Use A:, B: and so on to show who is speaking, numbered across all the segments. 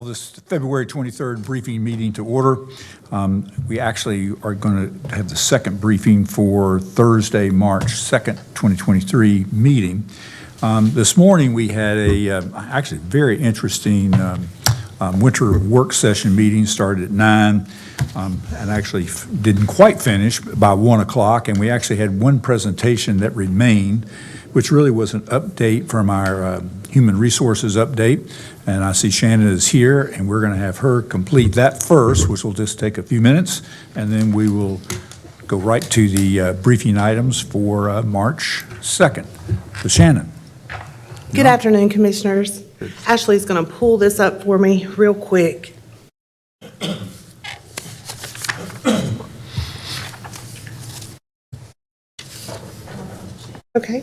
A: This February 23rd briefing meeting to order. We actually are going to have the second briefing for Thursday, March 2nd, 2023 meeting. This morning we had a actually very interesting winter work session meeting. Started at 9 and actually didn't quite finish by 1 o'clock, and we actually had one presentation that remained, which really was an update from our human resources update. And I see Shannon is here, and we're going to have her complete that first, which will just take a few minutes, and then we will go right to the briefing items for March 2nd. So Shannon.
B: Good afternoon, Commissioners. Ashley's going to pull this up for me real quick. Okay.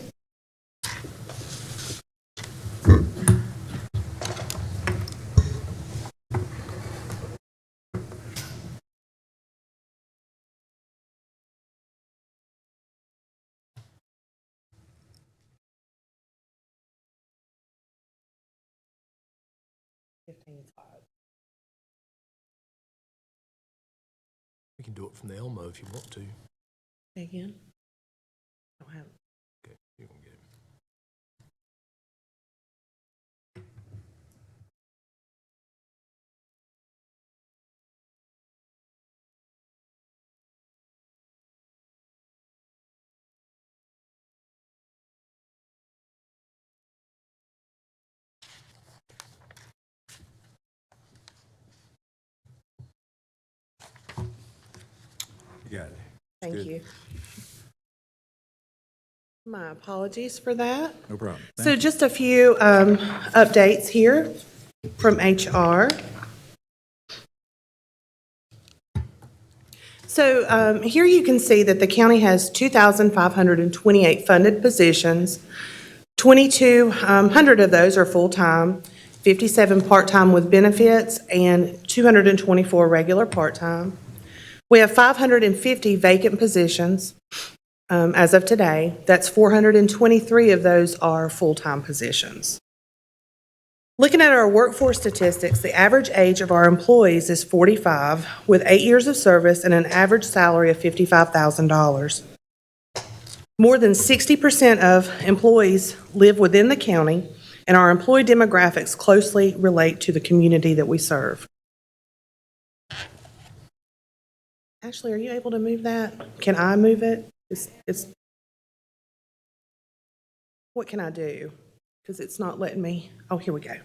C: We can do it from the Elmo if you want to.
B: Say again. I don't have.
C: Okay, you can get it.
A: You got it.
B: Thank
A: Good.
B: you. My apologies for that.
A: No problem.
B: So just a few updates here from HR. So here you can see that the county has 2,528 funded positions. 2,200 of those are full-time, 57 part-time with benefits, and 224 regular part-time. We have 550 vacant positions as of today. That's 423 of those are full-time positions. Looking at our workforce statistics, the average age of our employees is 45, with 8 years of service and an average salary of $55,000. More than 60% of employees live within the county, and our employee demographics closely relate to the community that we serve. Ashley, are you able to move that? Can I move it? What can I do? Because it's not letting me. Oh, here we go.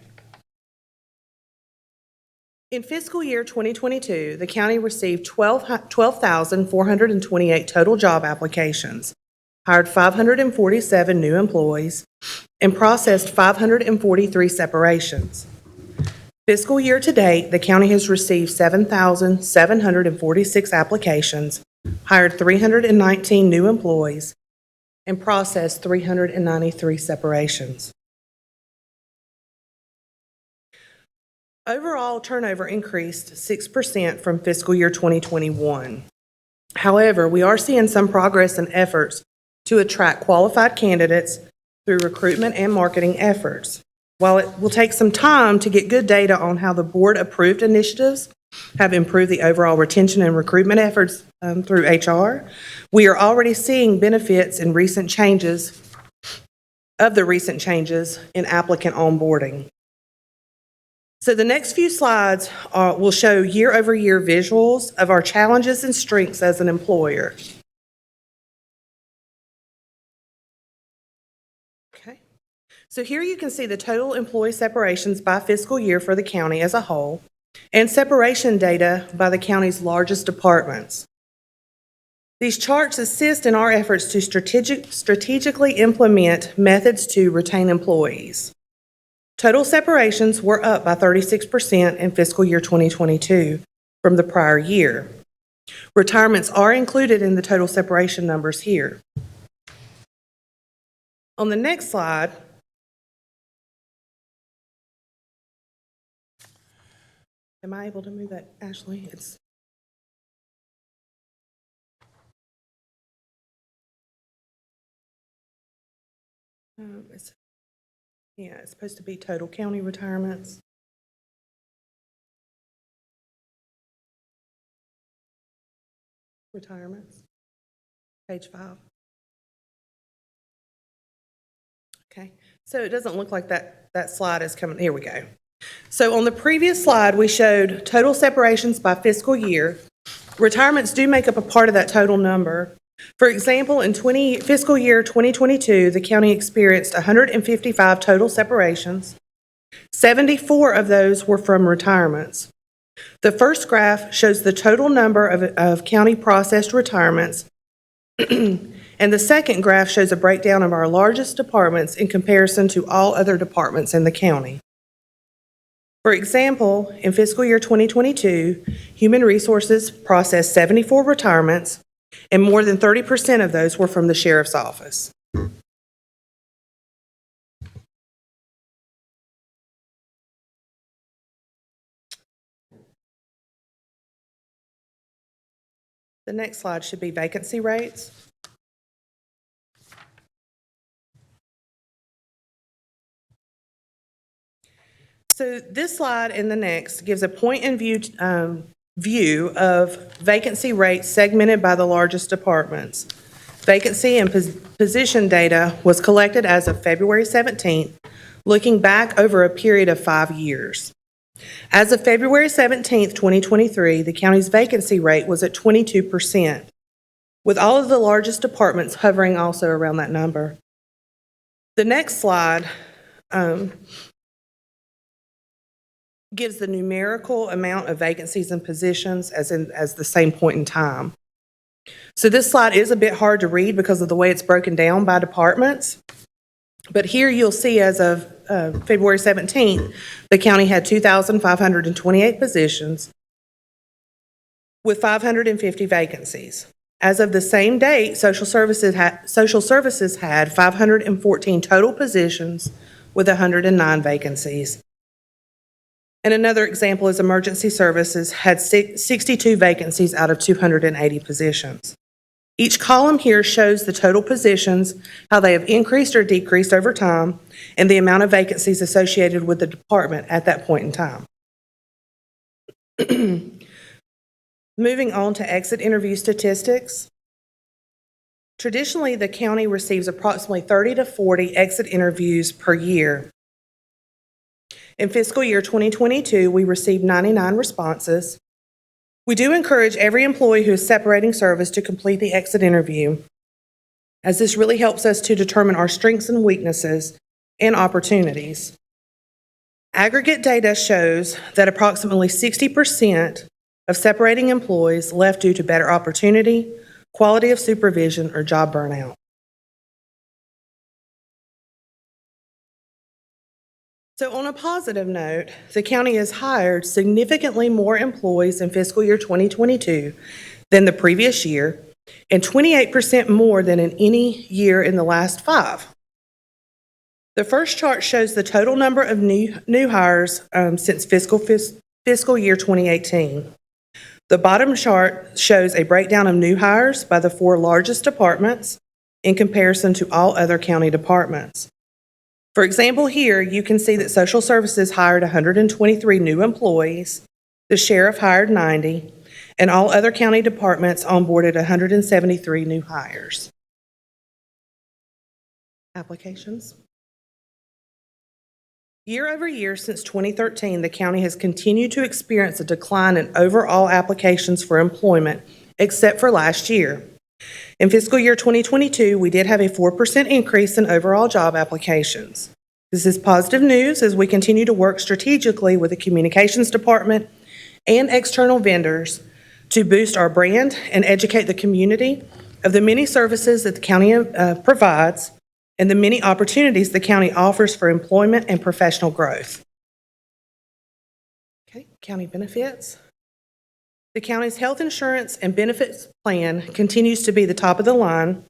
B: In fiscal year 2022, the county received 12,428 total job applications, hired 547 new employees, and processed 543 separations. Fiscal year to date, the county has received 7,746 applications, hired 319 new employees, and processed 393 separations. Overall turnover increased 6% from fiscal year 2021. However, we are seeing some progress in efforts to attract qualified candidates through recruitment and marketing efforts. While it will take some time to get good data on how the board-approved initiatives have improved the overall retention and recruitment efforts through HR, we are already seeing benefits in recent changes in applicant onboarding. So the next few slides will show year-over-year visuals of our challenges and strengths as an employer. Okay. So here you can see the total employee separations by fiscal year for the county as a whole, and separation data by the county's largest departments. These charts assist in our efforts to strategically implement methods to retain employees. Total separations were up by 36% in fiscal year 2022 from the prior year. Retirements are included in the total separation numbers here. On the next slide, am I able to move that, Ashley? It's supposed to be total county retirements. Retirements. Page 5. Okay, so it doesn't look like that slide is coming. Here we go. So on the previous slide, we showed total separations by fiscal year. Retirements do make up a part of that total number. For example, in fiscal year 2022, the county experienced 155 total separations. 74 of those were from retirements. The first graph shows the total number of county processed retirements, and the second graph shows a breakdown of our largest departments in comparison to all other departments in the county. For example, in fiscal year 2022, Human Resources processed 74 retirements, and more than 30% of those were from the sheriff's office. The next slide should be vacancy rates. So this slide and the next gives a point in view of vacancy rates segmented by the largest departments. Vacancy and position data was collected as of February 17th, looking back over a period of 5 years. As of February 17th, 2023, the county's vacancy rate was at 22%, with all of the largest departments hovering also around that number. The next slide gives the numerical amount of vacancies and positions as the same point in time. So this slide is a bit hard to read because of the way it's broken down by departments. But here you'll see as of February 17th, the county had 2,528 positions with 550 vacancies. As of the same date, social services had 514 total positions with 109 vacancies. And another example is emergency services had 62 vacancies out of 280 positions. Each column here shows the total positions, how they have increased or decreased over time, and the amount of vacancies associated with the department at that point in time. Moving on to exit interview statistics. Traditionally, the county receives approximately 30 to 40 exit interviews per year. In fiscal year 2022, we received 99 responses. We do encourage every employee who is separating service to complete the exit interview, as this really helps us to determine our strengths and weaknesses and opportunities. Aggregate data shows that approximately 60% of separating employees left due to better opportunity, quality of supervision, or job burnout. So on a positive note, the county has hired significantly more employees in fiscal year 2022 than the previous year, and 28% more than in any year in the last 5. The first chart shows the total number of new hires since fiscal year 2018. The bottom chart shows a breakdown of new hires by the 4 largest departments in comparison to all other county departments. For example, here you can see that social services hired 123 new employees, the sheriff hired 90, and all other county departments onboarded 173 new hires. Applications. Year over year since 2013, the county has continued to experience a decline in overall applications for employment, except for last year. In fiscal year 2022, we did have a 4% increase in overall job applications. This is positive news as we continue to work strategically with the communications department and external vendors to boost our brand and educate the community of the many services that the county provides and the many opportunities the county offers for employment and professional growth. Okay, county benefits. The county's health insurance and benefits plan continues to be the top of the line.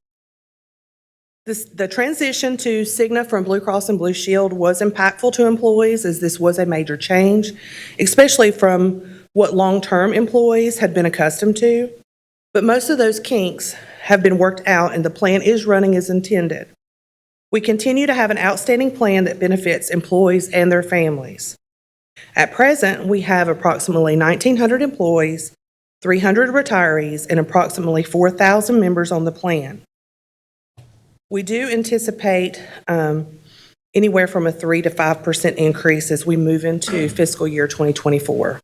B: The transition to Cigna from Blue Cross and Blue Shield was impactful to employees, as this was a major change, especially from what long-term employees had been accustomed to. But most of those kinks have been worked out, and the plan is running as intended. We continue to have an outstanding plan that benefits employees and their families. At present, we have approximately 1,900 employees 300 retirees, and approximately 4,000 members on the plan. We do anticipate anywhere from a 3 to 5% increase as we move into fiscal year 2024.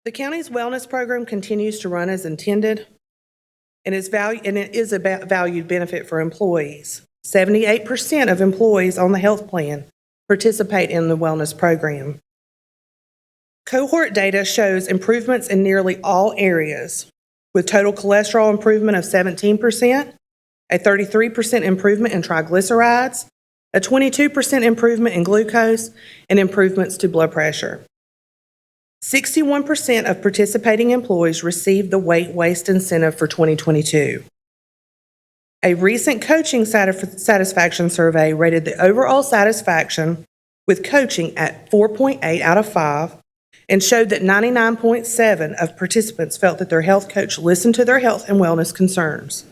B: The county's wellness program continues to run as intended, and it is a valued benefit for employees. 78% of employees on the health plan participate in the wellness program. Cohort data shows improvements in nearly all areas, with total cholesterol improvement of 17%, a 33% improvement in triglycerides, a 22% improvement in glucose, and improvements to blood pressure. 61% of participating employees received the weight waste incentive for 2022. A recent coaching satisfaction survey rated the overall satisfaction with coaching at 4.8 out of 5 and showed that 99.7% of participants felt that their health coach listened to their health and wellness concerns.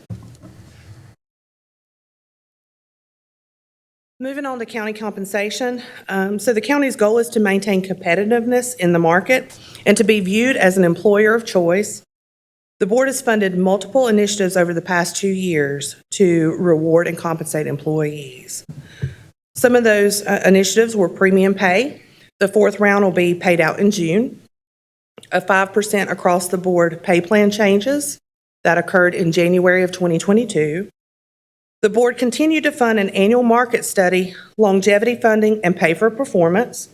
B: Moving on to county compensation. So the county's goal is to maintain competitiveness in the market and to be viewed as an employer of choice. The board has funded multiple initiatives over the past 2 years to reward and compensate employees. Some of those initiatives were premium pay. The fourth round will be paid out in June. A 5% across the board pay plan changes that occurred in January of 2022. The board continued to fund an annual market study, longevity funding, and pay for performance.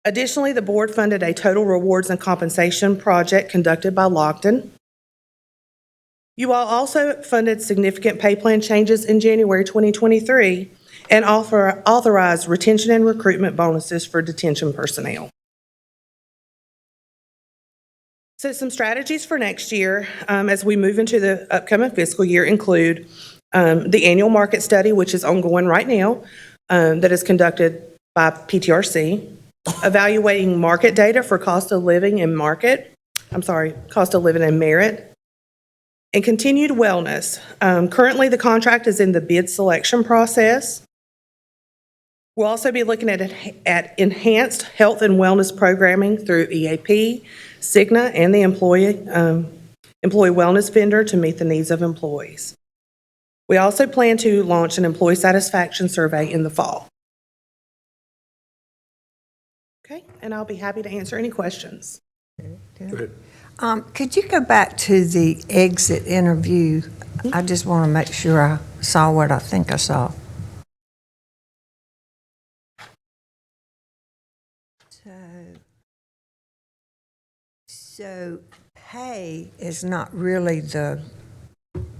B: Additionally, the board funded a total rewards and compensation project conducted by Lockton. You all also funded significant pay plan changes in January 2023 and authorized retention and recruitment bonuses for detention personnel. So some strategies for next year as we move into the upcoming fiscal year include the annual market study, which is ongoing right now, that is conducted by PTRC, evaluating market data for cost of living and merit, and continued wellness. Currently, the contract is in the bid selection process. We'll also be looking at enhanced health and wellness programming through EAP, Cigna, and the employee wellness vendor to meet the needs of employees. We also plan to launch an employee satisfaction survey in the fall. Okay, and I'll be happy to answer any questions.
C: Go ahead.
D: Could you go back to the exit interview? I just want to make sure I saw what I think I saw. So pay is not really the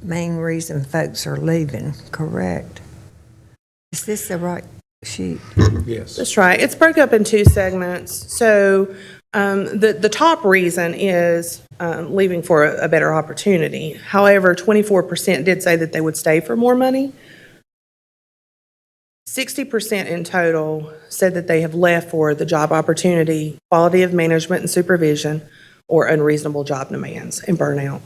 D: main reason folks are leaving, correct? Is this the right sheet?
C: Yes.
B: That's right. It's broke up in 2 segments. So the top reason is leaving for a better opportunity. However, 24% did say that they would stay for more money. 60% in total said that they have left for the job opportunity, quality of management and supervision, or unreasonable job demands and burnout.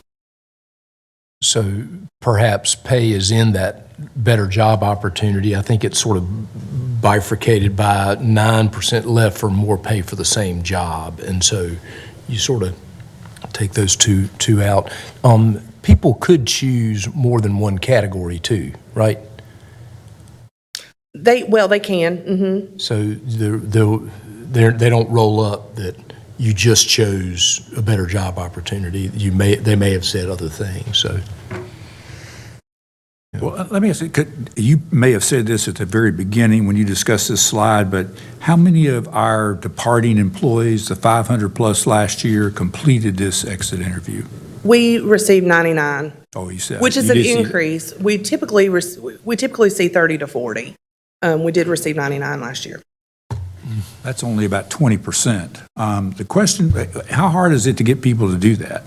C: So perhaps pay is in that better job opportunity. I think it's sort of bifurcated by 9% left for more pay for the same job. And so you sort of take those two out. People could choose more than one category too, right?
B: They can. Mm-hmm.
C: So they don't roll up that you just chose a better job opportunity. They may have said other things. So,
A: Well, let me ask you, you may have said this at the very beginning when you discussed this slide, but how many of our departing employees, the 500 plus last year, completed this exit interview?
B: We received 99.
A: Oh, you said.
B: Which is
A: you
B: an
A: did see-
B: increase. We typically see 30 to 40. We did receive 99 last year.
A: That's only about 20%. The question, how hard is it to get people to do that?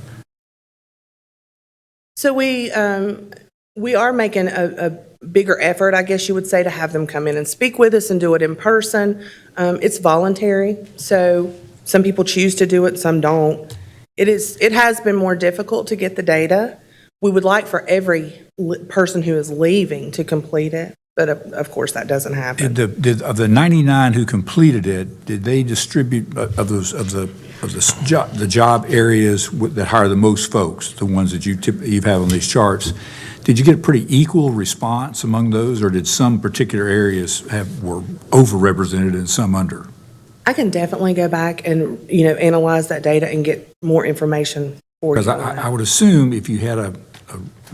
B: So we are making a bigger effort, I guess you would say, to have them come in and speak with us and do it in person. It's voluntary, so some people choose to do it, some don't. It has been more difficult to get the data. We would like for every person who is leaving to complete it. But of course, that doesn't happen.
A: Of the 99 who completed it, did they distribute the job areas that hire the most folks, the ones that you have on these charts? Did you get a pretty equal response among those, or did some particular areas were overrepresented and some under?
B: I can definitely go back and, analyze that data and get more information for you.
A: Because I would assume if you had a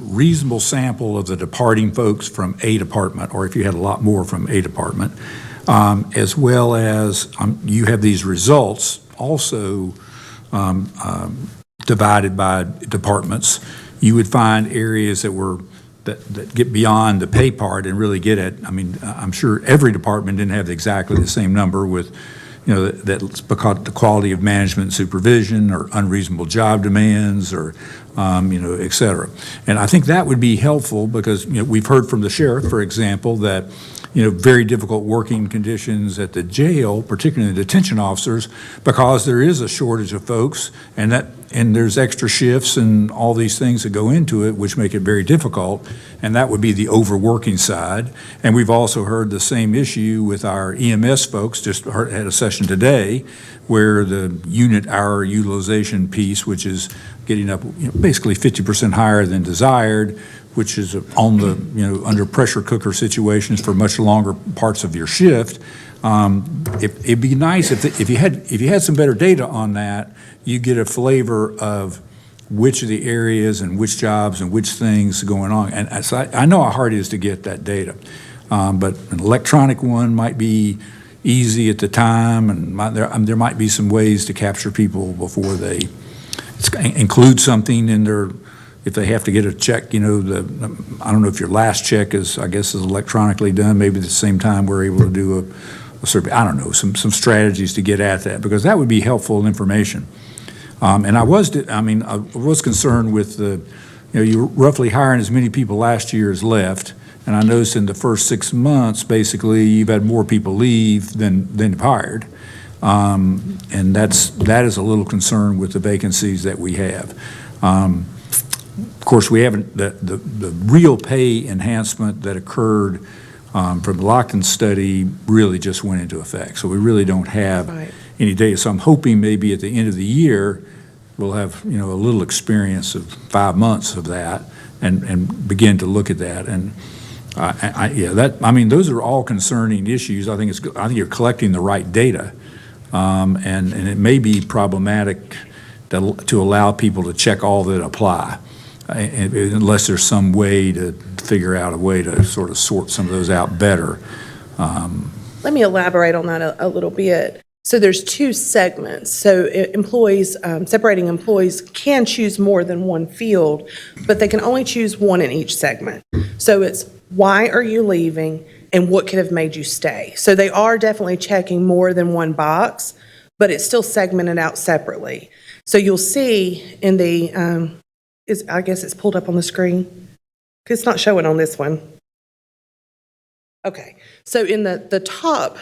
A: reasonable sample of the departing folks from a department, or if you had a lot more from a department, as well as you have these results also divided by departments, you would find areas that get beyond the pay part and really get at, I'm sure every department didn't have exactly the same number with, that's because the quality of management and supervision or unreasonable job demands or, et cetera. And I think that would be helpful because, we've heard from the sheriff, for example, that, very difficult working conditions at the jail, particularly the detention officers, because there is a shortage of folks and there's extra shifts and all these things that go into it, which make it very difficult. And that would be the overworking side. And we've also heard the same issue with our EMS folks, had a session today where the unit hour utilization piece, which is getting up basically 50% higher than desired, which is on the, under pressure cooker situations for much longer parts of your shift. It'd be nice if you had some better data on that, you get a flavor of which of the areas and which jobs and which things going on. And so I know how hard it is to get that data, but an electronic one might be easy at the time, and there might be some ways to capture people before they include something in their. If they have to get a check, I don't know if your last check is electronically done. Maybe at the same time we're able to do a survey. I don't know, some strategies to get at that, because that would be helpful information. And I was concerned with you're roughly hiring as many people last year as left. And I noticed in the first 6 months, basically, you've had more people leave than you've hired. And that is a little concern with the vacancies that we have. Of course, we haven't, the real pay enhancement that occurred from the Lockton study really just went into effect. So we really don't have any data. So I'm hoping maybe at the end of the year, we'll have, a little experience of 5 months of that and begin to look at that. And those are all concerning issues. I think you're collecting the right data. And it may be problematic to allow people to check all that apply. Unless there's some way to figure out a way to sort of sort some of those out better.
B: Let me elaborate on that a little bit. So there's two segments. So separating employees can choose more than one field, but they can only choose one in each segment. So it's why are you leaving and what could have made you stay? So they are definitely checking more than one box, but it's still segmented out separately. So you'll see in the I guess it's pulled up on the screen. It's not showing on this one. Okay, so in the top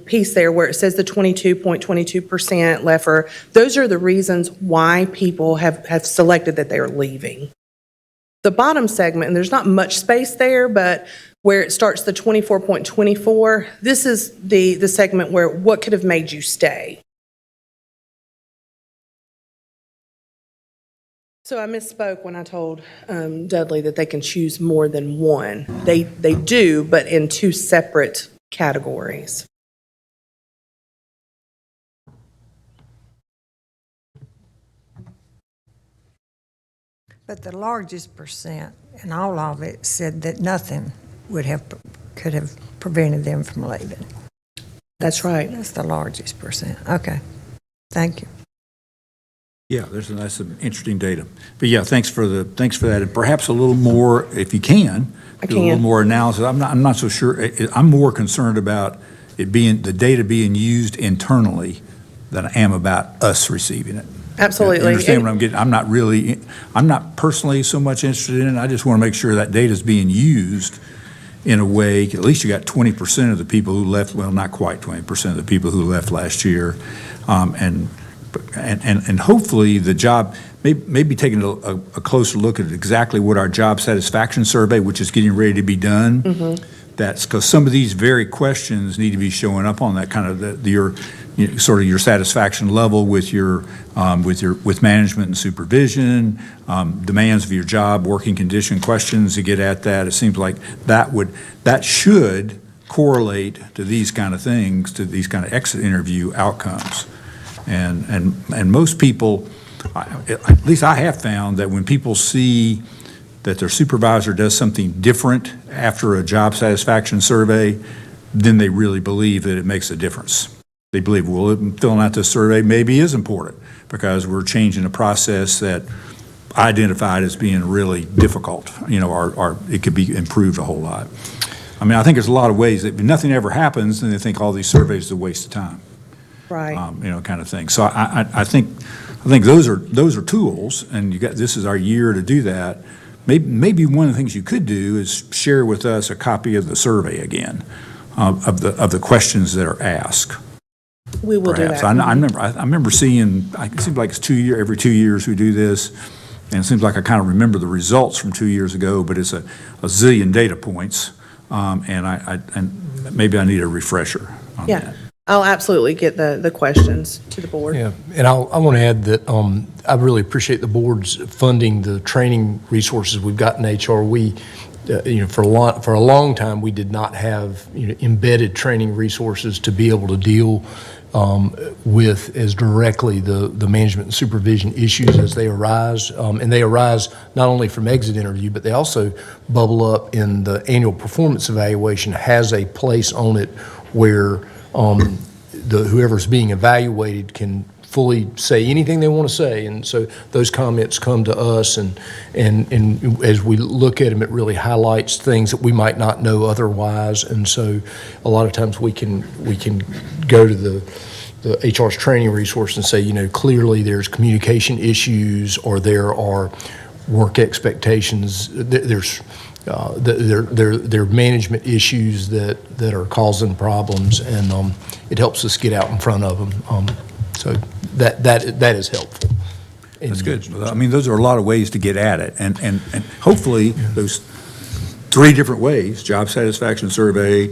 B: piece there where it says the 22.22% LEFR, those are the reasons why people have selected that they're leaving. The bottom segment, and there's not much space there, but where it starts the 24.24, this is the segment where what could have made you stay. So I misspoke when I told Dudley that they can choose more than one. They do, but in two separate categories.
D: But the largest percent in all of it said that nothing could have prevented them from leaving.
B: That's right.
D: That's the largest percent. Okay, thank you.
A: Yeah, that's some interesting data. But yeah, thanks for that, and perhaps a little more, if you can,
B: I
A: do a little more analysis. I'm not so sure. I'm more concerned about the data being used internally than I am about us receiving it.
B: Absolutely.
A: You understand what I'm getting? I'm not personally so much interested in it. I just want to make sure that data is being used in a way, at least you got 20% of the people who left, well, not quite 20% of the people who left last year, and hopefully the job, maybe taking a closer look at exactly what our job satisfaction survey, which is getting ready to be done, that's because some of these very questions need to be showing up on that kind of sort of your satisfaction level with with management and supervision, demands of your job, working condition questions to get at that. It seems like that should correlate to these kind of things, to these kind of exit interview outcomes. And most people, at least I have found that when people see that their supervisor does something different after a job satisfaction survey, then they really believe that it makes a difference. They believe, well, filling out this survey maybe is important because we're changing a process that I identified as being really difficult, or it could be improved a whole lot. I mean, I think there's a lot of ways that if nothing ever happens, then they think all these surveys are a waste of time.
B: Right.
A: Kind of thing. So I think those are tools, and this is our year to do that. Maybe one of the things you could do is share with us a copy of the survey again, of the questions that are asked.
B: We will
A: Perhaps.
B: do that.
A: I remember seeing. It seems like it's every 2 years we do this, and it seems like I kind of remember the results from 2 years ago, but it's a zillion data points, and maybe I need a refresher on
B: Yeah.
A: that.
B: I'll absolutely get the questions to the board.
C: Yeah, and I want to add that I really appreciate the board's funding the training resources we've got in HR. We, for a long time, we did not have embedded training resources to be able to deal with as directly the management and supervision issues as they arise, and they arise not only from exit interview, but they also bubble up in the annual performance evaluation. Has a place on it where whoever's being evaluated can fully say anything they want to say, and so those comments come to us, and as we look at them, it really highlights things that we might not know otherwise, and so a lot of times we can go to the HR's training resource and say, clearly there's communication issues, or there are work expectations, there's there are management issues that are causing problems, and it helps us get out in front of them. So that is helpful.
A: That's good. I mean, those are a lot of ways to get at it, and hopefully those 3 different ways: job satisfaction survey,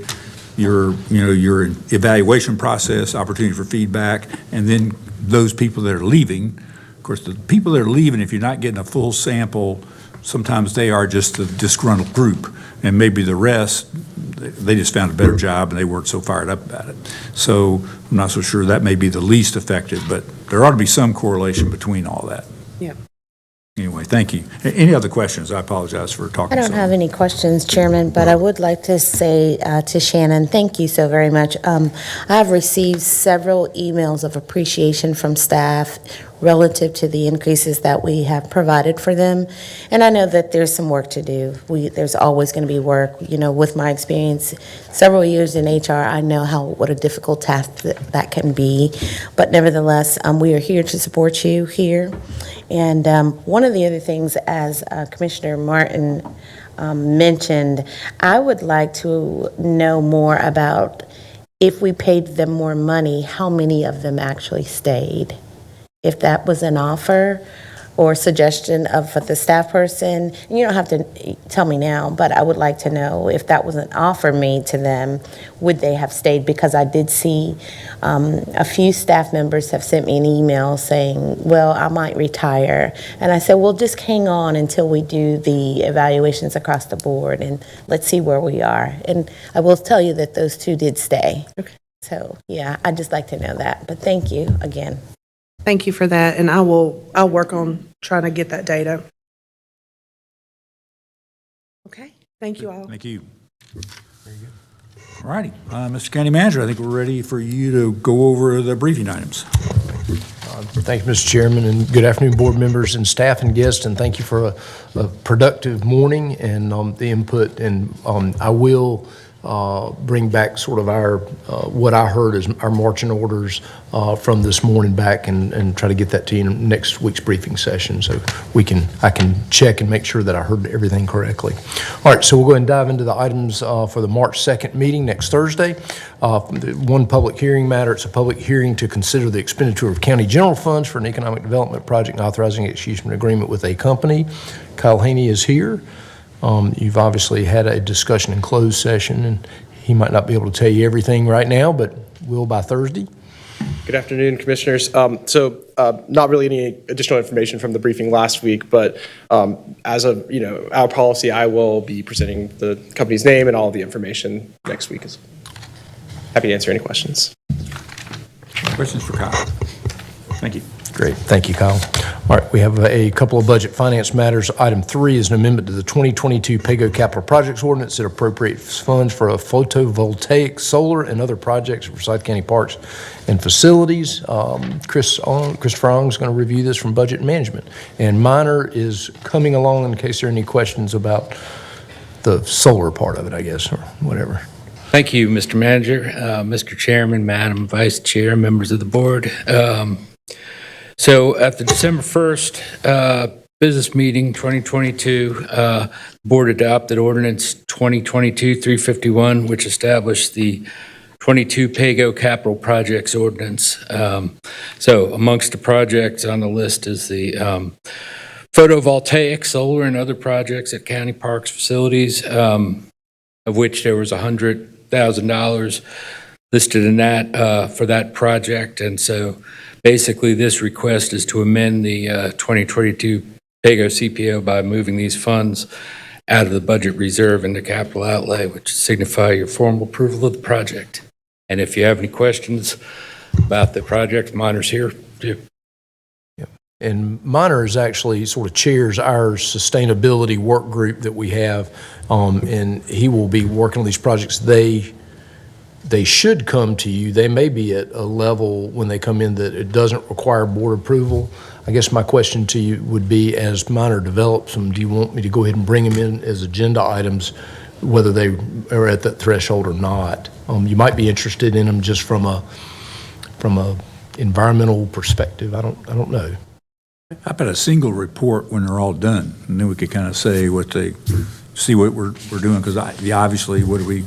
A: your evaluation process, opportunity for feedback, and then those people that are leaving. Of course, the people that are leaving, if you're not getting a full sample, sometimes they are just a disgruntled group, and maybe the rest, they just found a better job and they weren't so fired up about it. So I'm not so sure that may be the least effective, but there ought to be some correlation between all that.
B: Yeah.
A: Anyway, thank you. Any other questions? I apologize for talking
E: I don't
A: so
E: have
A: long.
E: any questions, Chairman, but I would like to say to Shannon, thank you so very much. I have received several emails of appreciation from staff relative to the increases that we have provided for them, and I know that there's some work to do. There's always going to be work. With my experience, several years in HR, I know what a difficult task that can be, but nevertheless, we are here to support you here. And one of the other things, as Commissioner Martin mentioned, I would like to know more about, if we paid them more money, how many of them actually stayed? If that was an offer or suggestion of the staff person, and you don't have to tell me now, but I would like to know if that was an offer made to them, would they have stayed? Because I did see a few staff members have sent me an email saying, well, I might retire. And I said, well, just hang on until we do the evaluations across the board, and let's see where we are. And I will tell you that those 2 did stay.
B: Okay.
E: So, yeah, I'd just like to know that. But thank you again.
B: Thank you for that, and I'll work on trying to get that data. Okay, thank you all.
A: Thank you. Very good. All righty. Mr. County Manager, I think we're ready for you to go over the briefing items.
C: Thank you, Mr. Chairman, and good afternoon, board members and staff and guests, and thank you for a productive morning and the input. And I will bring back sort of our, what I heard as our marching orders from this morning back, and try to get that to you in next week's briefing session, so I can check and make sure that I heard everything correctly. All right, so we'll go ahead and dive into the items for the March 2nd meeting next Thursday. One public hearing matter, it's a public hearing to consider the expenditure of county general funds for an economic development project and authorizing execution agreement with a company. Kyle Haney is here. You've obviously had a discussion in closed session, and he might not be able to tell you everything right now, but will by Thursday.
F: Good afternoon, Commissioners. Not really any additional information from the briefing last week, but as of our policy, I will be presenting the company's name and all the information next week. Happy to answer any questions.
A: Questions for Kyle? Thank you.
C: Great, thank you, Kyle. All right, we have a couple of budget finance matters. Item 3 is an amendment to the 2022 PAYGO Capital Projects Ordinance that appropriates funds for a photovoltaic, solar, and other projects for Forsyth County parks and facilities. Christopher Ong is going to review this from Budget Management. And Minor is coming along in case there are any questions about the solar part of it, I guess, or whatever.
G: Thank you, Mr. Manager, Mr. Chairman, Madam Vice Chair, members of the board. So at the December 1st business meeting, 2022, the board adopted Ordinance 2022-351, which established the 22 PAYGO Capital Projects Ordinance. So amongst the projects on the list is the photovoltaic, solar, and other projects at county parks facilities, of which there was $100,000 listed in that for that project. And so basically, this request is to amend the 2022 PAYGO CPO by moving these funds out of the budget reserve into capital outlay, which signify your formal approval of the project. And if you have any questions about the project, Minor's here too.
C: And Minor is actually sort of chairs our sustainability work group that we have, and he will be working on these projects. They should come to you. They may be at a level when they come in that it doesn't require board approval. I guess my question to you would be, as Minor develops them, do you want me to go ahead and bring them in as agenda items, whether they are at that threshold or not? You might be interested in them just from a environmental perspective. I don't know.
A: How about a single report when they're all done? And then we could kind of say see what we're doing, because obviously what are we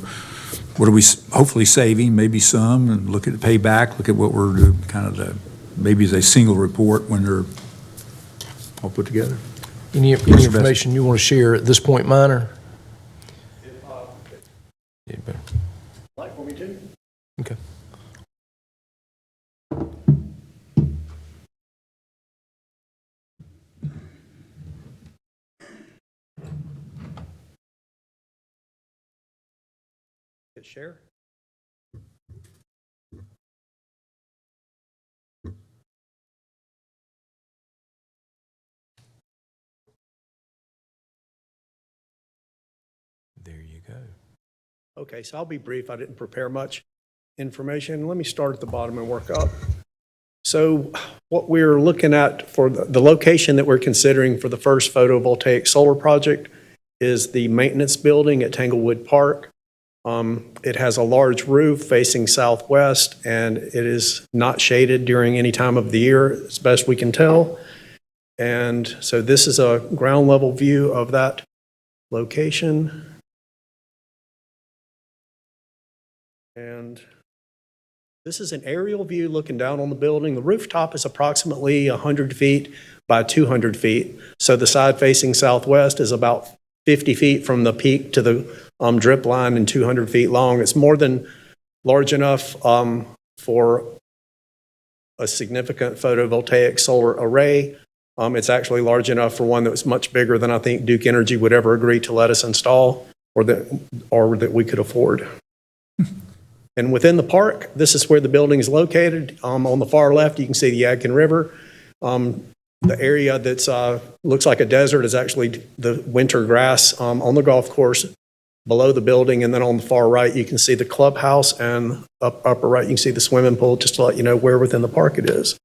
A: hopefully saving, maybe some, and look at the payback, look at what we're doing, kind of maybe as a single report when they're all put together.
C: Any information you want to share at this point, Minor?
F: Like for me too?
C: Okay.
F: Hit share.
C: There you go.
H: Okay, so I'll be brief. I didn't prepare much information. Let me start at the bottom and work up. So what we're looking at for the location that we're considering for the first photovoltaic solar project is the maintenance building at Tanglewood Park. It has a large roof facing southwest, and it is not shaded during any time of the year, as best we can tell. And so this is a ground level view of that location. And this is an aerial view looking down on the building. The rooftop is approximately 100 feet by 200 feet. So the side facing southwest is about 50 feet from the peak to the drip line and 200 feet long. It's more than large enough for a significant photovoltaic solar array. It's actually large enough for one that was much bigger than I think Duke Energy would ever agree to let us install or that we could afford. And within the park, this is where the building is located. On the far left, you can see the Yadkin River. The area that's looks like a desert is actually the winter grass on the golf course below the building. And then on the far right, you can see the clubhouse, and upper right, you can see the swimming pool, just to let you know where within the park it is.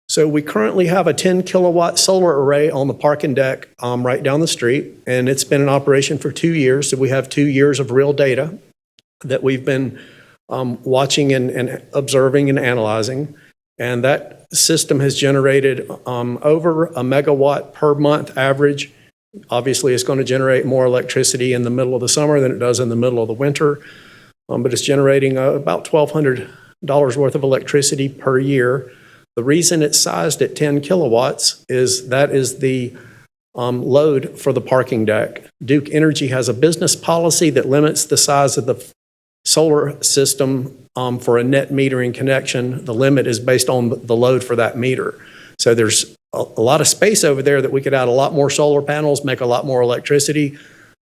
H: So we currently have a 10 kilowatt solar array on the parking deck right down the street, and it's been in operation for 2 years. So we have 2 years of real data that we've been watching and observing and analyzing. And that system has generated over a megawatt per month average. Obviously, it's going to generate more electricity in the middle of the summer than it does in the middle of the winter. But it's generating about $1,200 worth of electricity per year. The reason it's sized at 10 kilowatts is that is the load for the parking deck. Duke Energy has a business policy that limits the size of the solar system for a net metering connection. The limit is based on the load for that meter. So there's a lot of space over there that we could add a lot more solar panels, make a lot more electricity.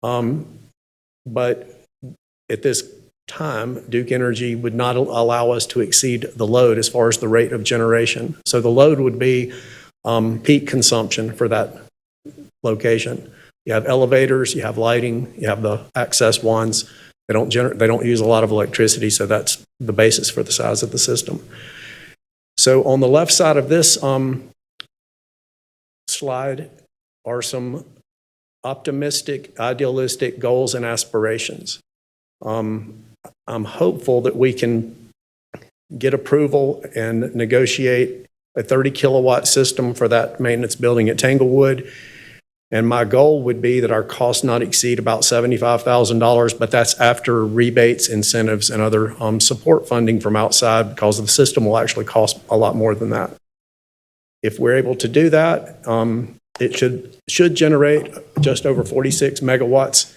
H: But at this time, Duke Energy would not allow us to exceed the load as far as the rate of generation. So the load would be peak consumption for that location. You have elevators, you have lighting, you have the access ones. They don't use a lot of electricity, so that's the basis for the size of the system. So on the left side of this slide are some optimistic, idealistic goals and aspirations. I'm hopeful that we can get approval and negotiate a 30 kilowatt system for that maintenance building at Tanglewood. And my goal would be that our costs not exceed about $75,000, but that's after rebates, incentives, and other support funding from outside, because the system will actually cost a lot more than that. If we're able to do that, it should generate just over 46 megawatts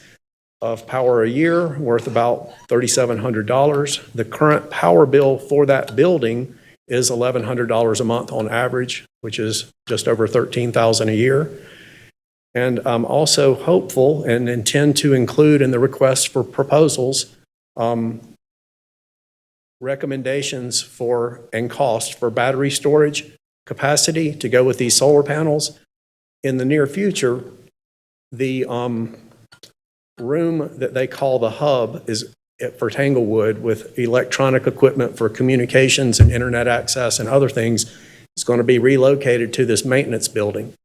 H: of power a year, worth about $3,700. The current power bill for that building is $1,100 a month on average, which is just over $13,000 a year. And I'm also hopeful and intend to include in the request for proposals recommendations for and cost for battery storage capacity to go with these solar panels. In the near future, the room that they call the hub is for Tanglewood, with electronic equipment for communications and internet access and other things, is going to be relocated to this maintenance building.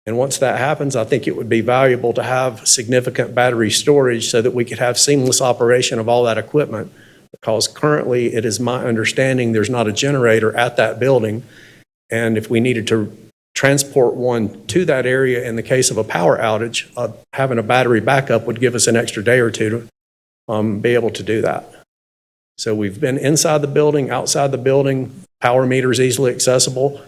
H: And once that happens, I think it would be valuable to have significant battery storage so that we could have seamless operation of all that equipment, because currently it is my understanding there's not a generator at that building. And if we needed to transport one to that area in the case of a power outage, having a battery backup would give us an extra day or two to be able to do that. So we've been inside the building, outside the building, power meters easily accessible.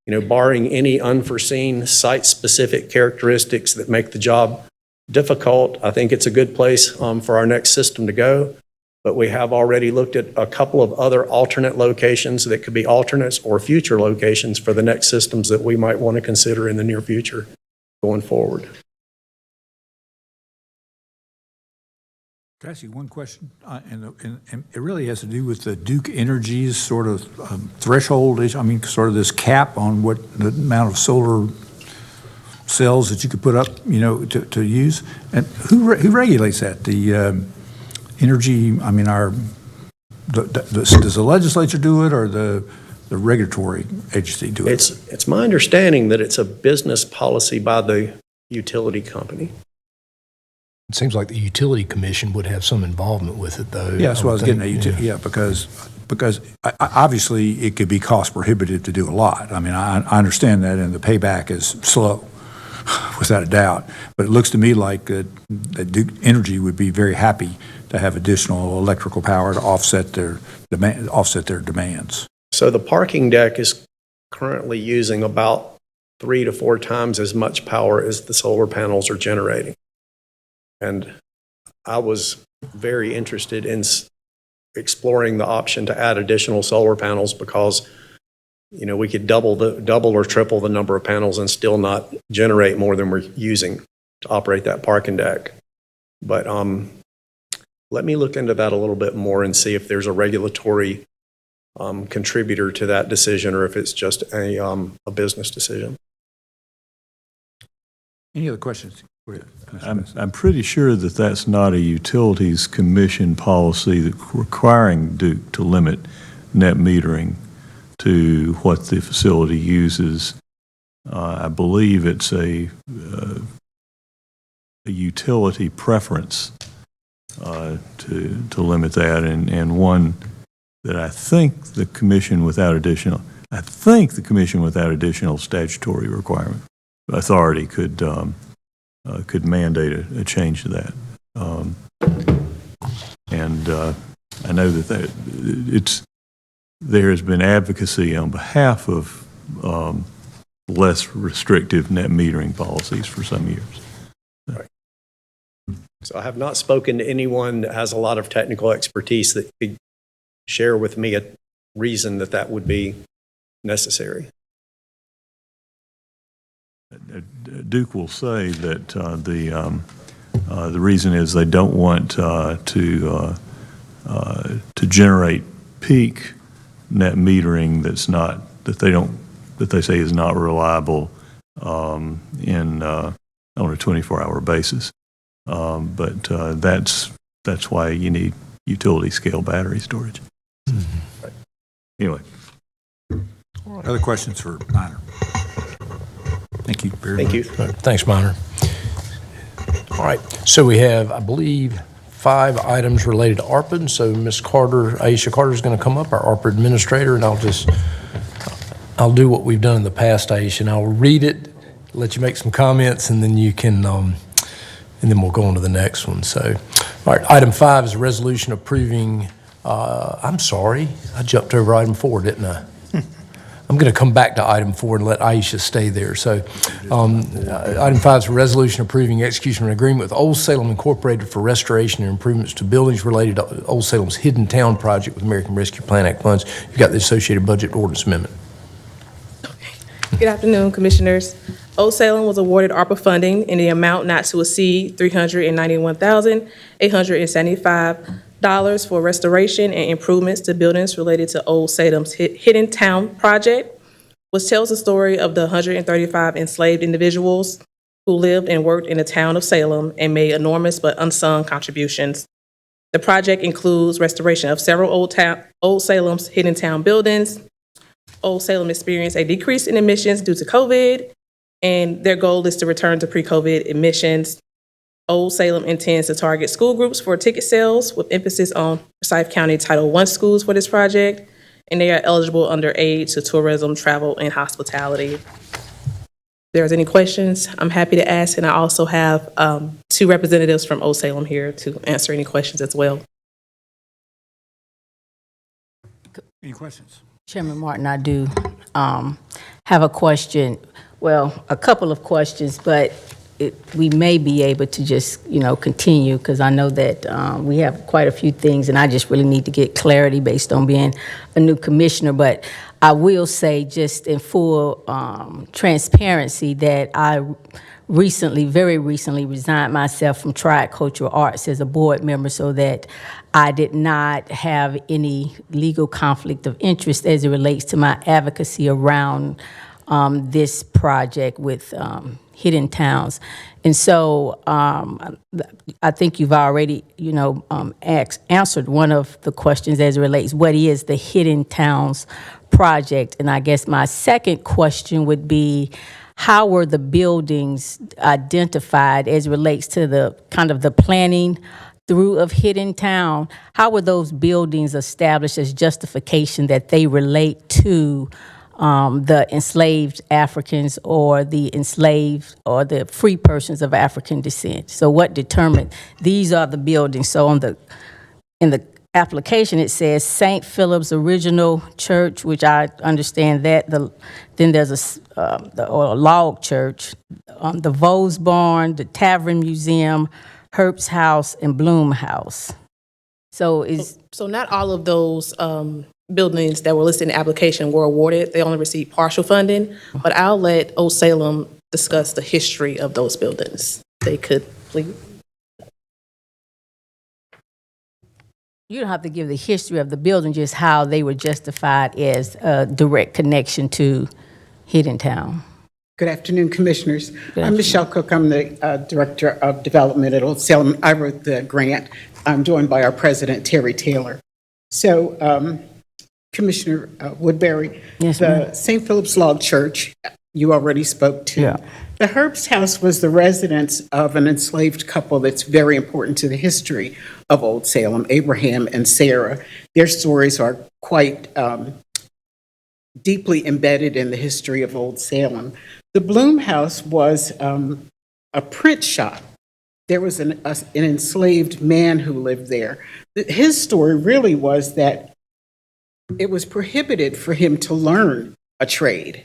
H: Barring any unforeseen site-specific characteristics that make the job difficult, I think it's a good place for our next system to go. But we have already looked at a couple of other alternate locations that could be alternates or future locations for the next systems that we might want to consider in the near future going forward.
A: Can I ask you one question? And it really has to do with the Duke Energy's sort of threshold, sort of this cap on what the amount of solar cells that you could put up, to use. And who regulates that? The energy, does the legislature do it, or the regulatory agency do it?
H: It's my understanding that it's a business policy by the utility company.
C: It seems like the Utility Commission would have some involvement with it, though.
A: Yeah, that's what I was getting at. Yeah, because obviously it could be cost prohibitive to do a lot. I understand that, and the payback is slow, without a doubt. But it looks to me like that Duke Energy would be very happy to have additional electrical power to offset their demands.
H: So the parking deck is currently using about 3 to 4 times as much power as the solar panels are generating. And I was very interested in exploring the option to add additional solar panels, because, we could double or triple the number of panels and still not generate more than we're using to operate that parking deck. But let me look into that a little bit more and see if there's a regulatory contributor to that decision, or if it's just a business decision.
A: Any other questions?
I: I'm pretty sure that that's not a Utilities Commission policy that requiring Duke to limit net metering to what the facility uses. I believe it's a utility preference to limit that, and one that I think the Commission without additional statutory requirement authority could mandate a change to that. And I know that there has been advocacy on behalf of less restrictive net metering policies for some years.
H: So I have not spoken to anyone that has a lot of technical expertise that could share with me a reason that that would be necessary.
I: Duke will say that the reason is they don't want to generate peak net metering that they say is not reliable on a 24-hour basis. But that's why you need utility scale battery storage. Right. Anyway.
A: Other questions for Minor? Thank you very much.
H: Thank you.
C: Thanks, Minor. All right, so we have, I believe, 5 items related to ARPA. So Ms. Carter, Aisha Carter is going to come up, our ARPA administrator, and I'll do what we've done in the past, Aisha, and I'll read it, let you make some comments, and then you can, and then we'll go on to the next one. So, all right, item 5 is a resolution approving, I'm sorry, I jumped over item 4, didn't I? I'm going to come back to item 4 and let Aisha stay there. So item 5 is a resolution approving execution of an agreement with Old Salem Incorporated for restoration and improvements to buildings related to Old Salem's Hidden Town project with American Rescue Plan Act funds. You've got the associated budget ordinance amendment.
J: Good afternoon, Commissioners. Old Salem was awarded ARPA funding in the amount not to exceed $391,875 for restoration and improvements to buildings related to Old Salem's Hidden Town project, which tells the story of the 135 enslaved individuals who lived and worked in the town of Salem and made enormous but unsung contributions. The project includes restoration of several Old Salem's Hidden Town buildings. Old Salem experienced a decrease in emissions due to COVID, and their goal is to return to pre-COVID emissions. Old Salem intends to target school groups for ticket sales with emphasis on Forsyth County Title I schools for this project, and they are eligible under aid to tourism, travel, and hospitality. If there's any questions, I'm happy to ask, and I also have 2 representatives from Old Salem here to answer any questions as well.
A: Any questions?
K: Chairman Martin, I do have a question, well, a couple of questions, but we may be able to just, continue, because I know that we have quite a few things, and I just really need to get clarity based on being a new commissioner. But I will say, just in full transparency, that I very recently resigned myself from Triad Cultural Arts as a board member so that I did not have any legal conflict of interest as it relates to my advocacy around this project with Hidden Towns. And so I think you've already, answered one of the questions as it relates, what is the Hidden Towns project? And I guess my second question would be, how were the buildings identified as it relates to the kind of the planning through of Hidden Town? How were those buildings established as justification that they relate to the enslaved Africans or the enslaved or the free persons of African descent? So what determined these are the buildings? So in the application, it says St. Philip's Original Church, which I understand that. Then there's a log church, the Vose Barn, the Tavern Museum, Herbst House, and Bloom House. So
J: not all of those buildings that were listed in the application were awarded. They only received partial funding, but I'll let Old Salem discuss the history of those buildings. They could, please.
K: You don't have to give the history of the building, just how they were justified as a direct connection to Hidden Town.
L: Good afternoon, Commissioners. I'm Michelle Cook. I'm the Director of Development at Old Salem. I wrote the grant. I'm joined by our President, Terry Taylor. So, Commissioner Woodbury,
K: yes,
L: the St. Philip's Log Church, you already spoke to.
K: Yeah.
L: The Herbst House was the residence of an enslaved couple that's very important to the history of Old Salem, Abraham and Sarah. Their stories are quite deeply embedded in the history of Old Salem. The Bloom House was a print shop. There was an enslaved man who lived there. His story really was that it was prohibited for him to learn a trade.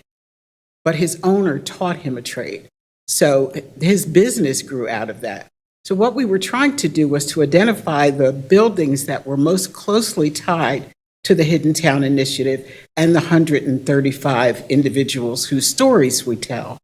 L: but his owner taught him a trade. So his business grew out of that. So what we were trying to do was to identify the buildings that were most closely tied to the Hidden Town Initiative and the 135 individuals whose stories we tell.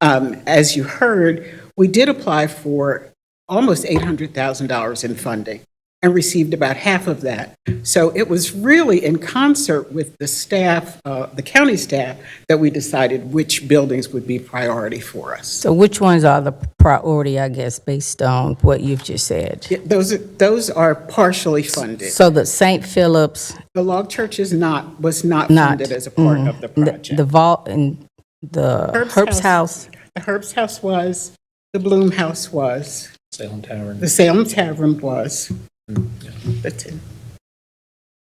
L: As you heard, we did apply for almost $800,000 in funding and received about half of that. So it was really in concert with the staff, the county staff, that we decided which buildings would be priority for us.
K: So which ones are the priority, I guess, based on what you've just said?
L: Yeah, those are partially funded.
K: So the St. Philip's,
L: The log church was not
K: not.
L: funded as a part of the project.
K: The vault and the Herbst House.
L: The Herbst House was, the Bloom House was,
G: Salem Tavern.
L: the Salem Tavern was. That's it.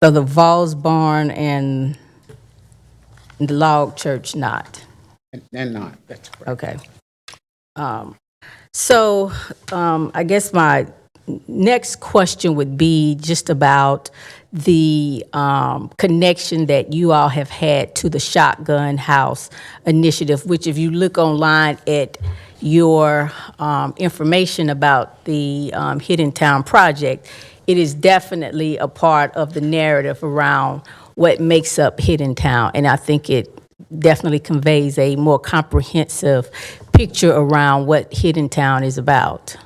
K: So the Vols Barn and the log church not.
L: And not, that's correct.
K: Okay. So I guess my next question would be just about the connection that you all have had to the Shotgun House Initiative, which if you look online at your information about the Hidden Town Project, it is definitely a part of the narrative around what makes up Hidden Town. And I think it definitely conveys a more comprehensive picture around what Hidden Town is about.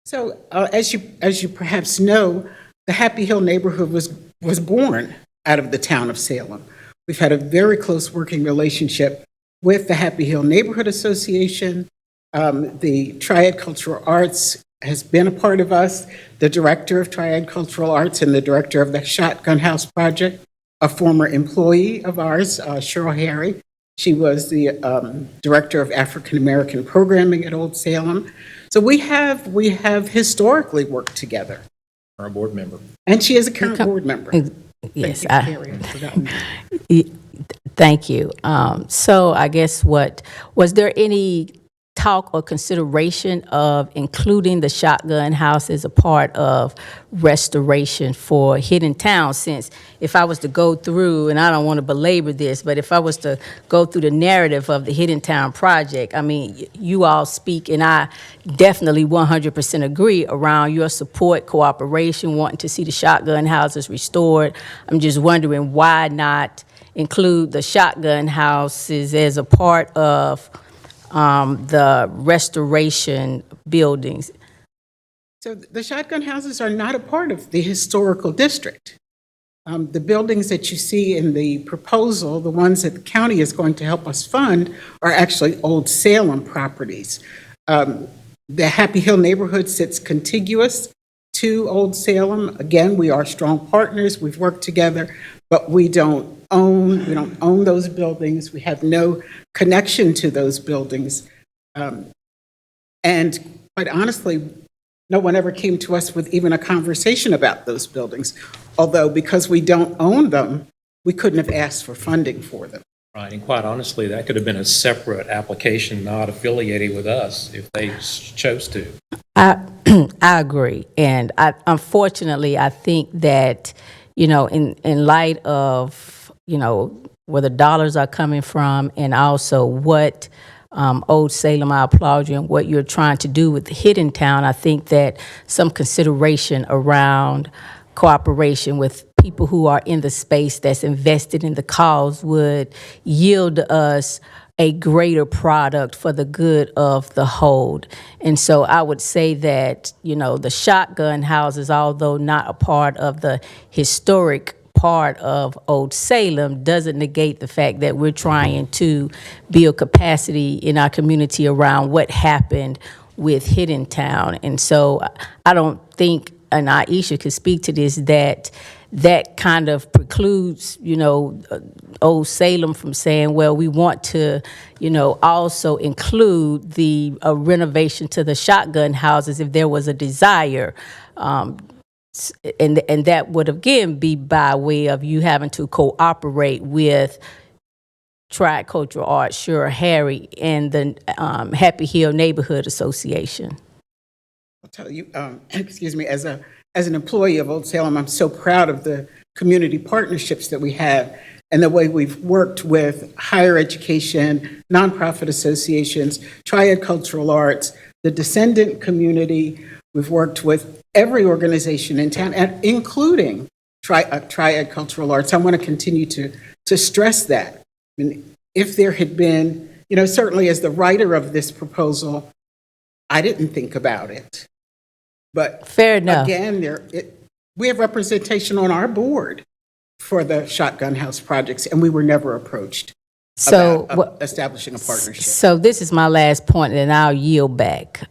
L: So as you perhaps know, the Happy Hill neighborhood was born out of the town of Salem. We've had a very close working relationship with the Happy Hill Neighborhood Association. The Triad Cultural Arts has been a part of us. The director of Triad Cultural Arts and the director of the Shotgun House Project, a former employee of ours, Cheryl Harry. She was the director of African American programming at Old Salem. So we have historically worked together.
G: Current board member.
L: And she is a current board member.
K: Yes.
L: Thank you, Carrie. I'd forgotten.
K: Thank you. So I guess was there any talk or consideration of including the Shotgun House as a part of restoration for Hidden Town? Since if I was to go through, and I don't want to belabor this, but if I was to go through the narrative of the Hidden Town Project, I mean, you all speak, and I definitely 100% agree around your support, cooperation, wanting to see the Shotgun Houses restored. I'm just wondering why not include the Shotgun Houses as a part of the restoration buildings.
L: So the Shotgun Houses are not a part of the historical district. The buildings that you see in the proposal, the ones that the county is going to help us fund, are actually Old Salem properties. The Happy Hill neighborhood sits contiguous to Old Salem. Again, we are strong partners. We've worked together, but we don't own those buildings. We have no connection to those buildings. And quite honestly, no one ever came to us with even a conversation about those buildings. Although because we don't own them, we couldn't have asked for funding for them.
M: Right, and quite honestly, that could have been a separate application not affiliated with us if they chose to.
K: I agree. And unfortunately, I think that, in light of, where the dollars are coming from and also what Old Salem, I applaud you, and what you're trying to do with the Hidden Town, I think that some consideration around cooperation with people who are in the space that's invested in the cause would yield us a greater product for the good of the whole. And so I would say that, the Shotgun Houses, although not a part of the historic part of Old Salem, doesn't negate the fact that we're trying to build capacity in our community around what happened with Hidden Town. And so I don't think, and Aisha could speak to this, that kind of precludes, Old Salem from saying, well, we want to, also include the renovation to the Shotgun Houses if there was a desire. And that would, again, be by way of you having to cooperate with Triad Cultural Arts, Cheryl Harry, and the Happy Hill Neighborhood Association.
L: I'll tell you, excuse me, as an employee of Old Salem, I'm so proud of the community partnerships that we have. and the way we've worked with higher education, nonprofit associations, Triad Cultural Arts, the descendant community. We've worked with every organization in town, and including Triad Cultural Arts. I want to continue to stress that. I mean, if there had been, certainly as the writer of this proposal, I didn't think about it. But
K: Fair enough.
L: again, we have representation on our board for the Shotgun House projects, and we were never approached about establishing a partnership.
K: So this is my last point, and I'll yield back.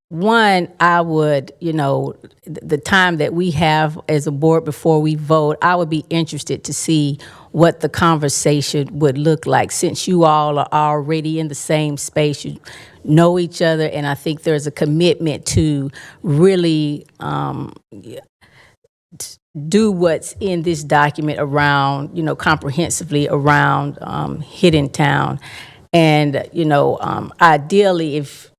K: One, I would, the time that we have as a board before we vote, I would be interested to see what the conversation would look like, since you all are already in the same space, you know each other, and I think there's a commitment to really do what's in this document around, comprehensively around Hidden Town. And, ideally, if,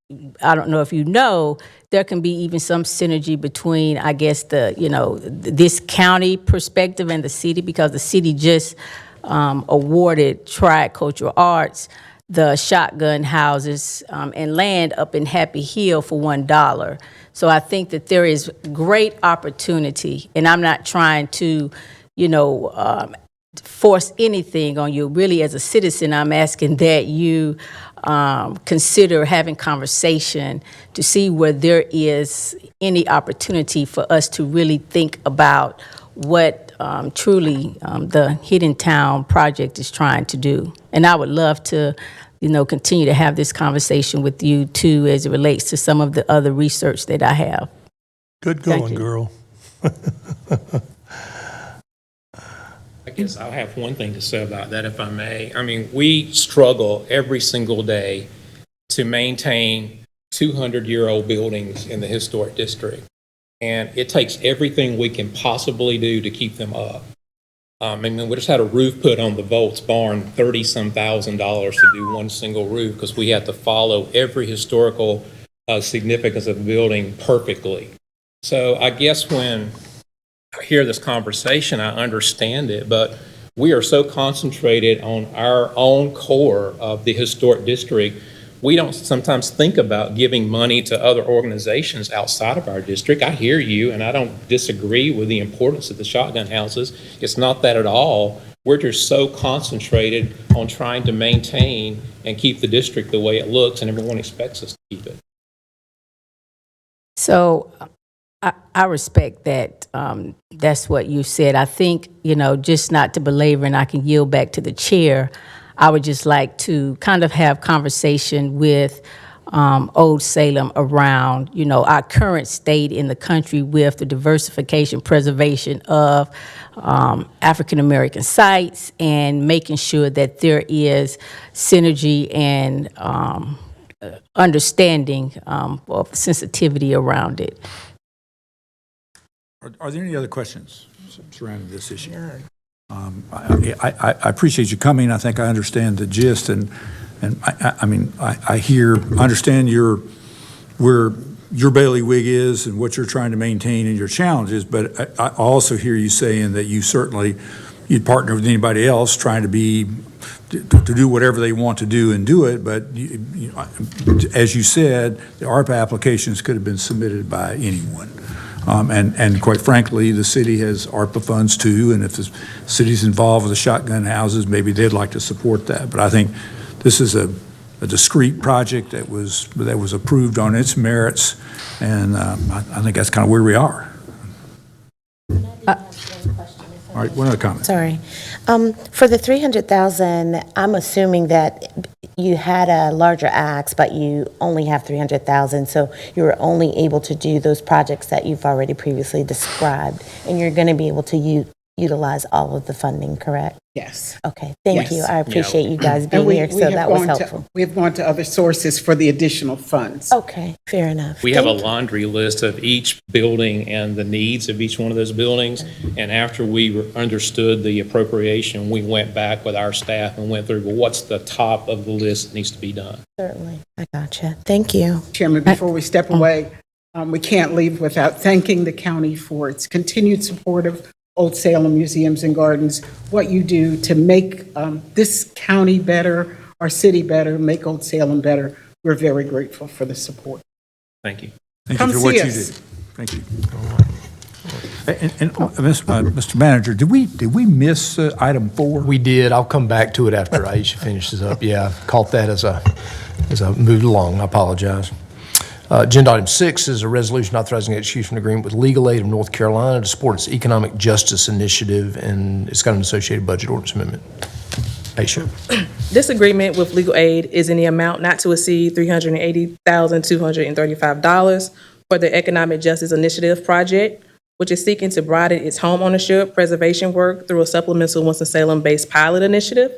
K: I don't know if you know, there can be even some synergy between, I guess, this county perspective and the city, because the city just awarded Triad Cultural Arts the shotgun houses and land up in Happy Hill for $1. So I think that there is great opportunity, and I'm not trying to, force anything on you. Really, as a citizen, I'm asking that you consider having conversation to see where there is any opportunity for us to really think about what truly the Hidden Town project is trying to do. And I would love to, continue to have this conversation with you too, as it relates to some of the other research that I have.
I: Good
K: Thank
I: going,
K: you.
I: girl.
M: I guess I'll have one thing to say about that, if I may. I mean, we struggle every single day to maintain 200-year-old buildings in the historic district. And it takes everything we can possibly do to keep them up. We just had a roof put on the Volts barn, $30-some thousand to do one single roof, because we had to follow every historical significance of the building perfectly. So I guess when I hear this conversation, I understand it, but we are so concentrated on our own core of the historic district, we don't sometimes think about giving money to other organizations outside of our district. I hear you, and I don't disagree with the importance of the shotgun houses. It's not that at all. We're just so concentrated on trying to maintain and keep the district the way it looks, and everyone expects us to keep it.
K: So I respect that. That's what you said. I think, just not to belabor, and I can yield back to the chair, I would just like to kind of have conversation with Old Salem around, our current state in the country with the diversification, preservation of African-American sites, and making sure that there is synergy and understanding of sensitivity around it.
A: Are there any other questions surrounding this issue? No. I appreciate you coming. I think I understand the gist, and I understand where your bailiwick is and what you're trying to maintain and your challenges, but I also hear you saying that you'd partner with anybody else trying to do whatever they want to do and do it, but as you said, the ARPA applications could have been submitted by anyone. And quite frankly, the city has ARPA funds too, and if the city's involved with the shotgun houses, maybe they'd like to support that. But I think this is a discrete project that was approved on its merits, and I think that's kind of where we are. All right, one other comment.
E: Sorry. For the $300,000, I'm assuming that you had a larger ask, but you only have $300,000, so you were only able to do those projects that you've already previously described, and you're going to be able to utilize all of the funding, correct?
L: Yes.
E: Okay, thank
L: Yes.
E: you. I appreciate you guys being
L: And
E: here, so that was helpful.
L: We have gone to other sources for the additional funds.
E: Okay, fair enough.
M: We have a laundry list of each building and the needs of each one of those buildings. And after we understood the appropriation, we went back with our staff and went through, well, what's the top of the list that needs to be done?
E: Certainly, I gotcha. Thank you.
L: Chairman, before we step away, we can't leave without thanking the county for its continued support of Old Salem Museums and Gardens, what you do to make this county better, our city better, make Old Salem better. We're very grateful for the support.
M: Thank you.
A: Thank
L: Come
A: you for what
L: see
A: you do.
L: us.
A: Thank you. And Mr. Manager, did we miss item 4?
C: We did. I'll come back to it after Aisha finishes up. Yeah, I caught that as I moved along. I apologize. Agenda item 6 is a resolution authorizing execution agreement with Legal Aid of North Carolina to support its economic justice initiative, and it's got an associated budget ordinance amendment. Aisha.
J: This agreement with Legal Aid is in the amount not to exceed $380,235 for the Economic Justice Initiative project, which is seeking to broaden its homeownership preservation work through a supplemental Winston-Salem-based pilot initiative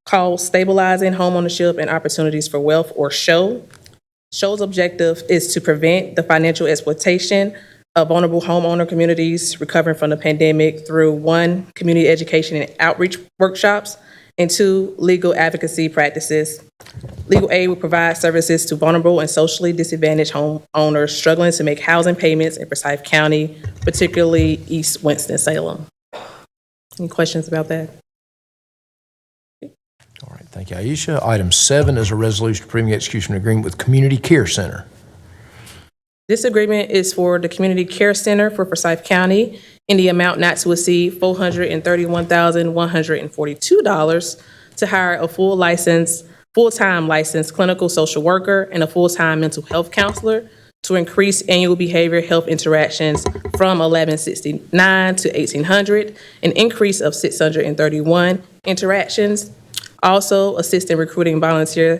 J: called Stabilizing Homeownership and Opportunities for Wealth, or SHOW. SHOW's objective is to prevent the financial exploitation of vulnerable homeowner communities recovering from the pandemic through 1, community education and outreach workshops, and 2, legal advocacy practices. Legal Aid will provide services to vulnerable and socially disadvantaged homeowners struggling to make housing payments in Forsyth County, particularly East Winston-Salem. Any questions about that?
C: All right, thank you, Aisha. Item 7 is a resolution approving execution agreement with Community Care Center.
J: This agreement is for the Community Care Center for Forsyth County in the amount not to exceed $431,142 to hire a full-time licensed clinical social worker and a full-time mental health counselor to increase annual behavioral health interactions from 1,169 to 1,800, an increase of 631 interactions. Also, assist in recruiting volunteer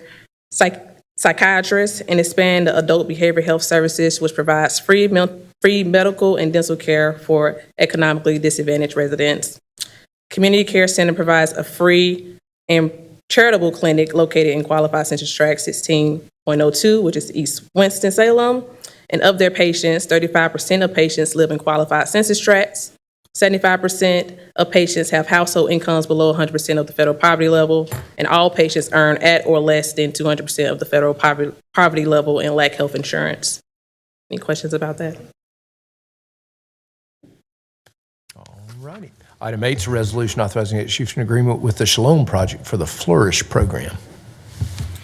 J: psychiatrists and expand the adult behavioral health services, which provides free medical and dental care for economically disadvantaged residents. Community Care Center provides a free and charitable clinic located in Qualified Census Tract 16.02, which is East Winston-Salem. And of their patients, 35% of patients live in qualified census tracts. 75% of patients have household incomes below 100% of the federal poverty level, and all patients earn at or less than 200% of the federal poverty level and lack health insurance. Any questions about that?
C: All righty. Item 8 is a resolution authorizing execution agreement with the Shalom Project for the Flourish program.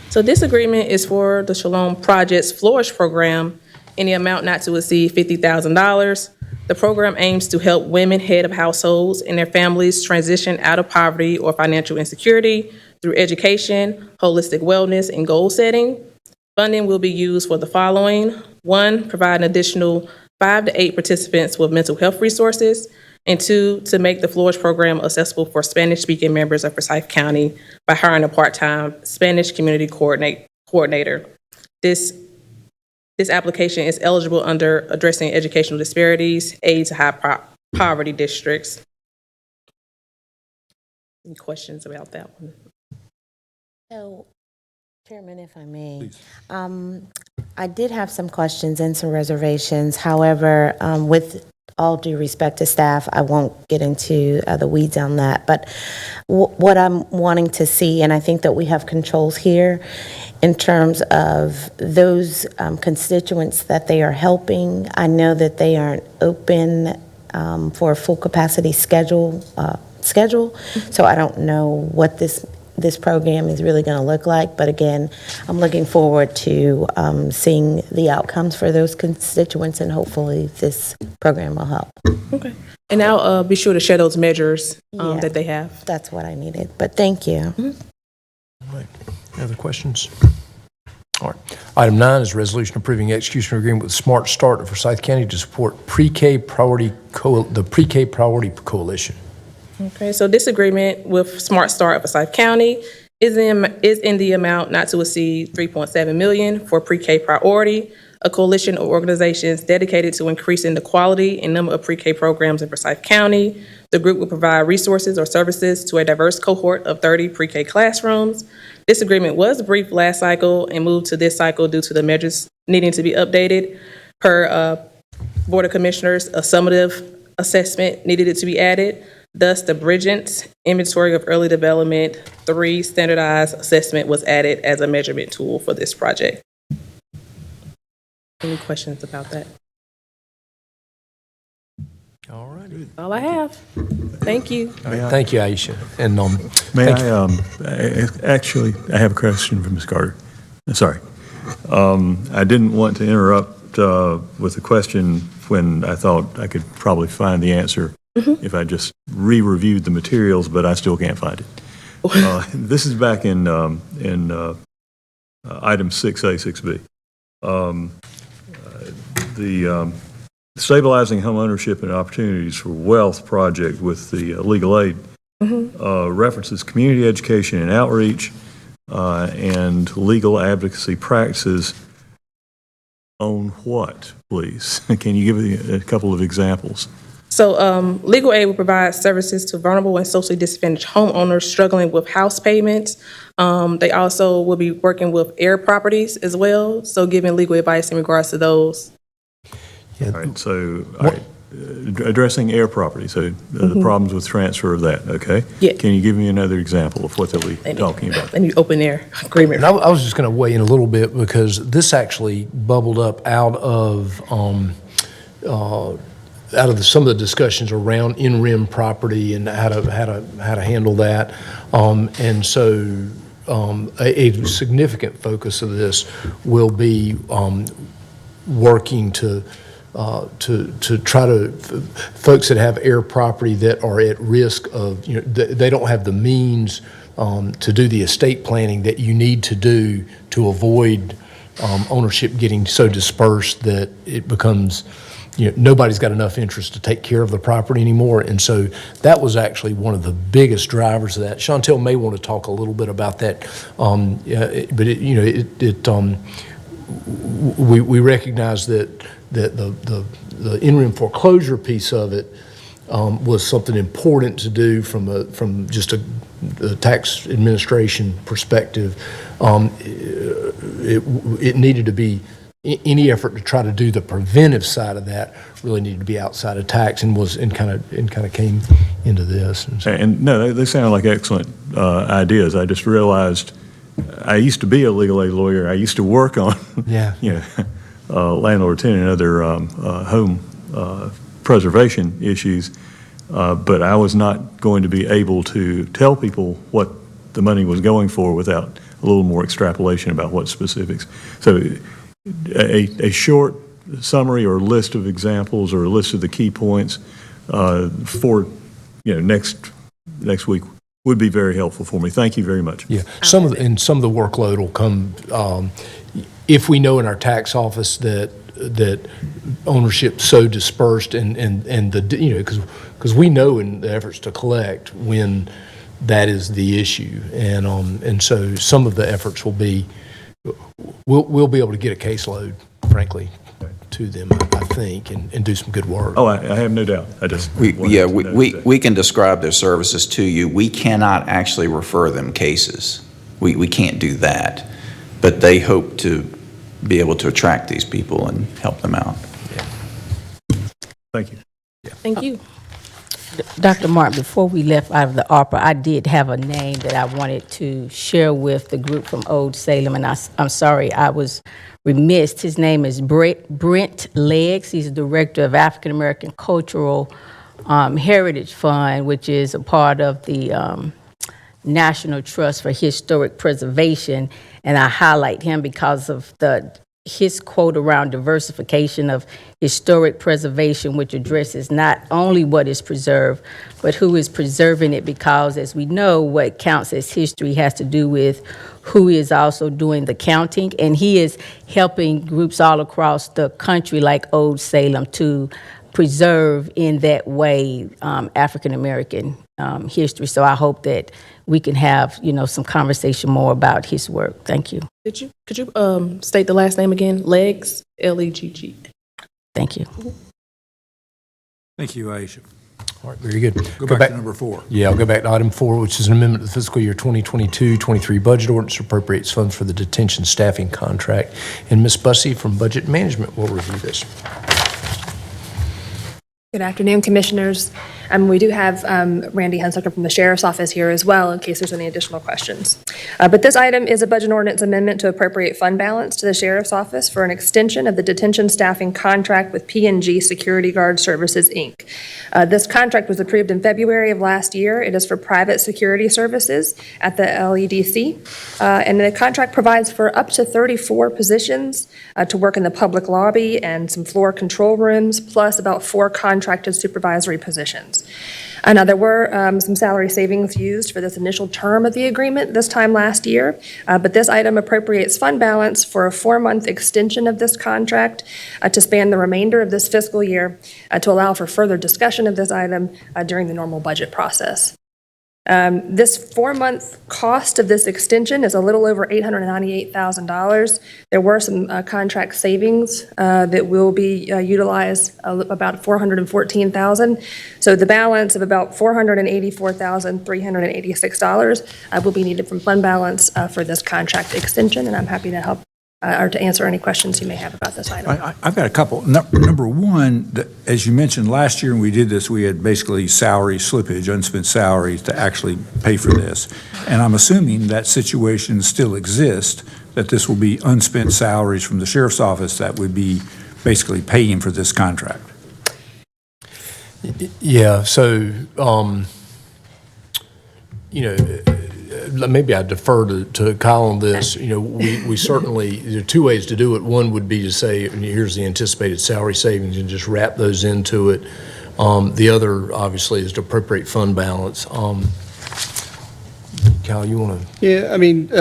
J: So this agreement is for the Shalom Project's Flourish program in the amount not to exceed $50,000. The program aims to help women head of households and their families transition out of poverty or financial insecurity through education, holistic wellness, and goal setting. Funding will be used for the following: 1, provide an additional 5 to 8 participants with mental health resources, and 2, to make the Flourish program accessible for Spanish-speaking members of Forsyth County by hiring a part-time Spanish community coordinator. This application is eligible under addressing educational disparities, aid to high poverty districts. Any questions about that one?
E: So, Chairman, if I may, I did have some questions and some reservations. However, with all due respect to staff, I won't get into the weeds on that. But what I'm wanting to see, and I think that we have controls here in terms of those constituents that they are helping. I know that they aren't open for a full capacity schedule, so I don't know what this program is really going to look like. But again, I'm looking forward to seeing the outcomes for those constituents, and hopefully this program will help.
J: Okay. And I'll be sure to share those measures
E: Yeah.
J: that they have.
E: That's what I needed, but thank you.
C: All right. Any other questions? All right. Item 9 is a resolution approving execution agreement with Smart Start of Forsyth County to support the Pre-K Priority Coalition.
J: Okay, so this agreement with Smart Start of Forsyth County is in the amount not to exceed $3.7 million for Pre-K Priority, a coalition of organizations dedicated to increasing the quality and number of pre-K programs in Forsyth County. The group will provide resources or services to a diverse cohort of 30 pre-K classrooms. This agreement was briefed last cycle and moved to this cycle due to the measures needing to be updated. Per Board of Commissioners, a summative assessment needed to be added. Thus, the Bridgent Inventory of Early Development 3 standardized assessment was added as a measurement tool for this project. Any questions about that?
C: All righty.
J: All I have. Thank you.
C: Thank you, Aisha. And
I: May
C: thank you.
I: actually, I have a question for Ms. Carter. Sorry. I didn't want to interrupt with a question when I thought I could probably find the answer if I just re-reviewed the materials, but I still can't find it. This is back in item 6A, 6B. The Stabilizing Home Ownership and Opportunities for Wealth project with the legal aid references community education and outreach and legal advocacy practices on what, please? Can you give me a couple of examples?
J: So legal aid will provide services to vulnerable and socially disadvantaged homeowners struggling with house payments. They also will be working with heir properties as well, so giving legal advice in regards to those.
I: All right, so, addressing heir property, so the problems with transfer of that, okay?
J: Yeah.
I: Can you give me another example of what they'll be talking about?
J: Let me open their agreement.
C: And I was just going to weigh in a little bit because this actually bubbled up out of some of the discussions around in-rim property and how to handle that. And so a significant focus of this will be working to try to, folks that have heir property that are at risk of, they don't have the means to do the estate planning that you need to do to avoid ownership getting so dispersed that it becomes, nobody's got enough interest to take care of the property anymore. And so that was actually one of the biggest drivers of that. Chantel may want to talk a little bit about that, but we recognize that the in-rim foreclosure piece of it was something important to do from just a tax administration perspective. It needed to be, any effort to try to do the preventive side of that really needed to be outside of tax and kind of came into this.
I: And no, they sound like excellent ideas. I just realized I used to be a legal aid lawyer. I used to work on landlord tenant and other home preservation issues, but I was not going to be able to tell people what the money was going for without a little more extrapolation about what specifics. So a short summary or list of examples or a list of the key points for next week would be very helpful for me. Thank you very much.
C: Yeah, some of the workload will come if we know in our tax office that ownership's so dispersed and because we know in the efforts to collect when that is the issue, and so some of the efforts will be we'll be able to get a caseload, frankly, to them, I think, and do some good work.
I: Oh, I have no doubt.
N: We can describe their services to you. We cannot actually refer them cases. We can't do that, but they hope to be able to attract these people and help them out.
I: Thank you.
J: Thank you.
K: Dr. Martin, before we left out of the ARPA, I did have a name that I wanted to share with the group from Old Salem, and I'm sorry, I was remiss. His name is Brent Leggs. He's the director of African American Cultural Heritage Fund, which is a part of the National Trust for Historic Preservation, and I highlight him because of his quote around diversification of historic preservation, which addresses not only what is preserved, but who is preserving it, because as we know, what counts as history has to do with who is also doing the counting, and he is helping groups all across the country like Old Salem to preserve in that way African American history. So I hope that we can have some conversation more about his work. Thank you.
J: Could you state the last name again? Leggs, L-E-G-G.
K: Thank you.
A: Thank you, Aisha.
C: All right, very good.
A: Go back to number 4.
C: Yeah, I'll go back to item 4, which is an amendment to the fiscal year 2022-23 budget ordinance, appropriates funds for the detention staffing contract. And Ms. Bussey from Budget Management will review this.
O: Good afternoon, Commissioners. We do have Randy Hunsucker from the Sheriff's Office here as well, in case there's any additional questions. But this item is a budget ordinance amendment to appropriate fund balance to the Sheriff's Office for an extension of the detention staffing contract with P&G Security Guard Services, Inc. This contract was approved in February of last year. It is for private security services at the LEDC. And the contract provides for up to 34 positions to work in the public lobby and some floor control rooms, plus about 4 contracted supervisory positions. Now, there were some salary savings used for this initial term of the agreement this time last year, but this item appropriates fund balance for a 4-month extension of this contract to span the remainder of this fiscal year to allow for further discussion of this item during the normal budget process. This 4-month cost of this extension is a little over $898,000. There were some contract savings that will be utilized, about $414,000. So the balance of about $484,386 will be needed from fund balance for this contract extension, and I'm happy to help or to answer any questions you may have about this item.
A: I've got a couple. Number one, as you mentioned, last year when we did this, we had basically salary slippage, unspent salaries to actually pay for this. And I'm assuming that situation still exists, that this will be unspent salaries from the sheriff's office that would be basically paying for this contract.
C: Yeah, so, maybe I defer to Kyle on this. We certainly, there are 2 ways to do it. One would be to say, here's the anticipated salary savings and just wrap those into it. The other, obviously, is to appropriate fund balance. Kyle, you want to?
F: Yeah, I mean,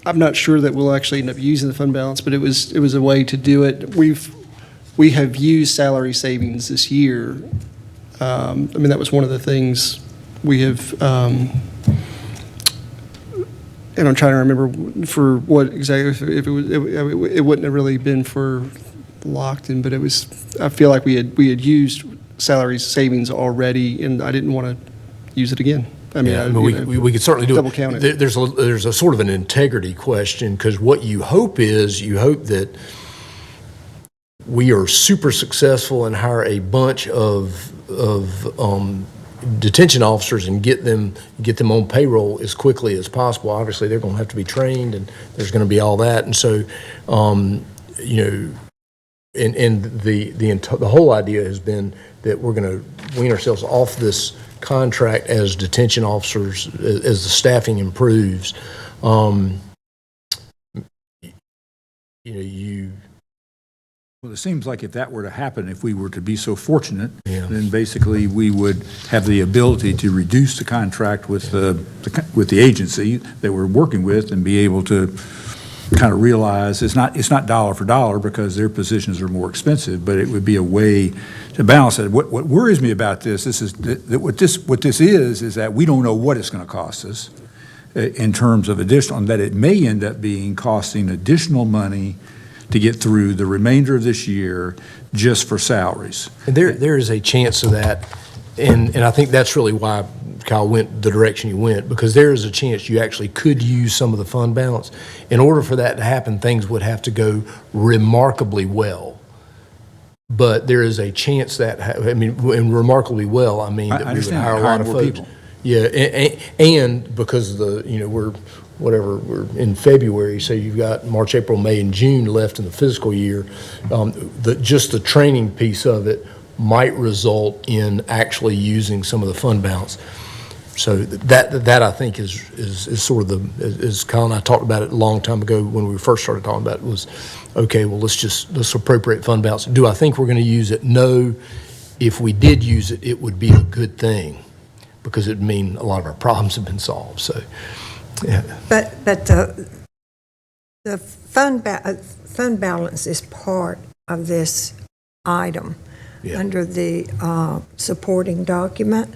F: I'm not sure that we'll actually end up using the fund balance, but it was a way to do it. We have used salary savings this year. I mean, that was one of the things we have, and I'm trying to remember for what exactly, if it was, it wouldn't have really been for Lockton, but it was, I feel like we had used salary savings already, and I didn't want to use it again. I mean,
C: we could certainly do
F: double count it.
C: There's a sort of an integrity question, because what you hope that we are super successful and hire a bunch of detention officers and get them on payroll as quickly as possible. Obviously, they're going to have to be trained, and there's going to be all that. And so, and the whole idea has been that we're going to wean ourselves off this contract as detention officers as the staffing improves.
A: Well, it seems like if that were to happen, if we were to be so fortunate, then basically we would have the ability to reduce the contract with the agency that we're working with and be able to kind of realize it's not dollar for dollar because their positions are more expensive, but it would be a way to balance it. What worries me about this is that what this is that we don't know what it's going to cost us in terms of additional, and that it may end up being costing additional money to get through the remainder of this year just for salaries.
C: And there is a chance of that, and I think that's really why Kyle went the direction he went, because there is a chance you actually could use some of the fund balance. In order for that to happen, things would have to go remarkably well. But there is a chance that, and remarkably well, I mean, that we would hire a lot of folks.
A: People.
C: Yeah, and because of the, we're in February, so you've got March, April, May, and June left in the fiscal year. Just the training piece of it might result in actually using some of the fund balance. So that I think is sort of as Kyle and I talked about it a long time ago when we first started talking about it, was, okay, well, let's appropriate fund balance. Do I think we're going to use it? No. If we did use it, it would be a good thing, because it would mean a lot of our problems have been solved. So, yeah.
D: But the fund balance is part of this item. Yeah. Under the supporting document,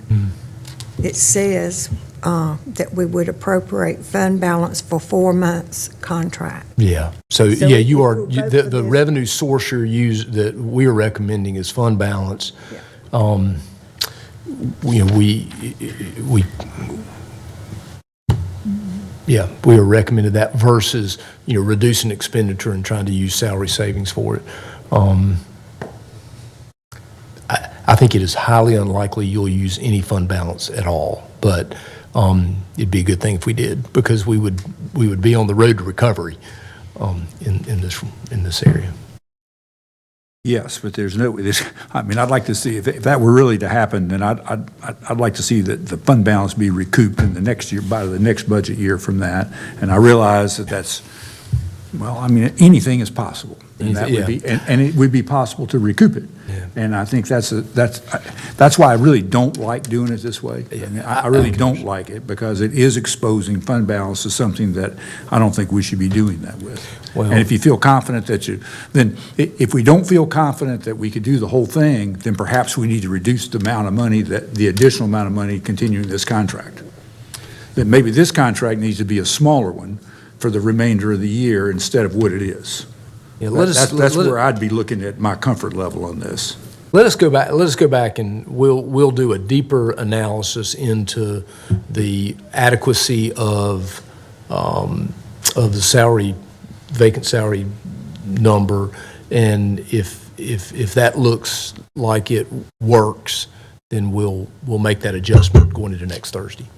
D: it says that we would appropriate fund balance for 4 months contract.
C: Yeah. So yeah, you are the revenue source that we are recommending is fund balance. Yeah. We are recommended that versus reducing expenditure and trying to use salary savings for it. I think it is highly unlikely you'll use any fund balance at all, but it'd be a good thing if we did, because we would be on the road to recovery in this area.
A: Yes, but I mean, I'd like to see, if that were really to happen, then I'd like to see that the fund balance be recouped in the next year, by the next budget year from that. And I realize that's, well, I mean, anything is possible. And that would be, and it would be possible to recoup it.
C: Yeah.
A: And I think that's why I really don't like doing it this way. I mean, I really don't like it, because it is exposing fund balance to something that I don't think we should be doing that with.
C: Well,
A: and if you feel confident then if we don't feel confident that we could do the whole thing, then perhaps we need to reduce the amount of money, the additional amount of money continuing this contract. Then maybe this contract needs to be a smaller one for the remainder of the year instead of what it is.
C: Yeah,
A: That's where I'd be looking at my comfort level on this.
C: Let us go back and we'll do a deeper analysis into the adequacy of the vacant salary number, and if that looks like it works, then we'll make that adjustment going into next Thursday.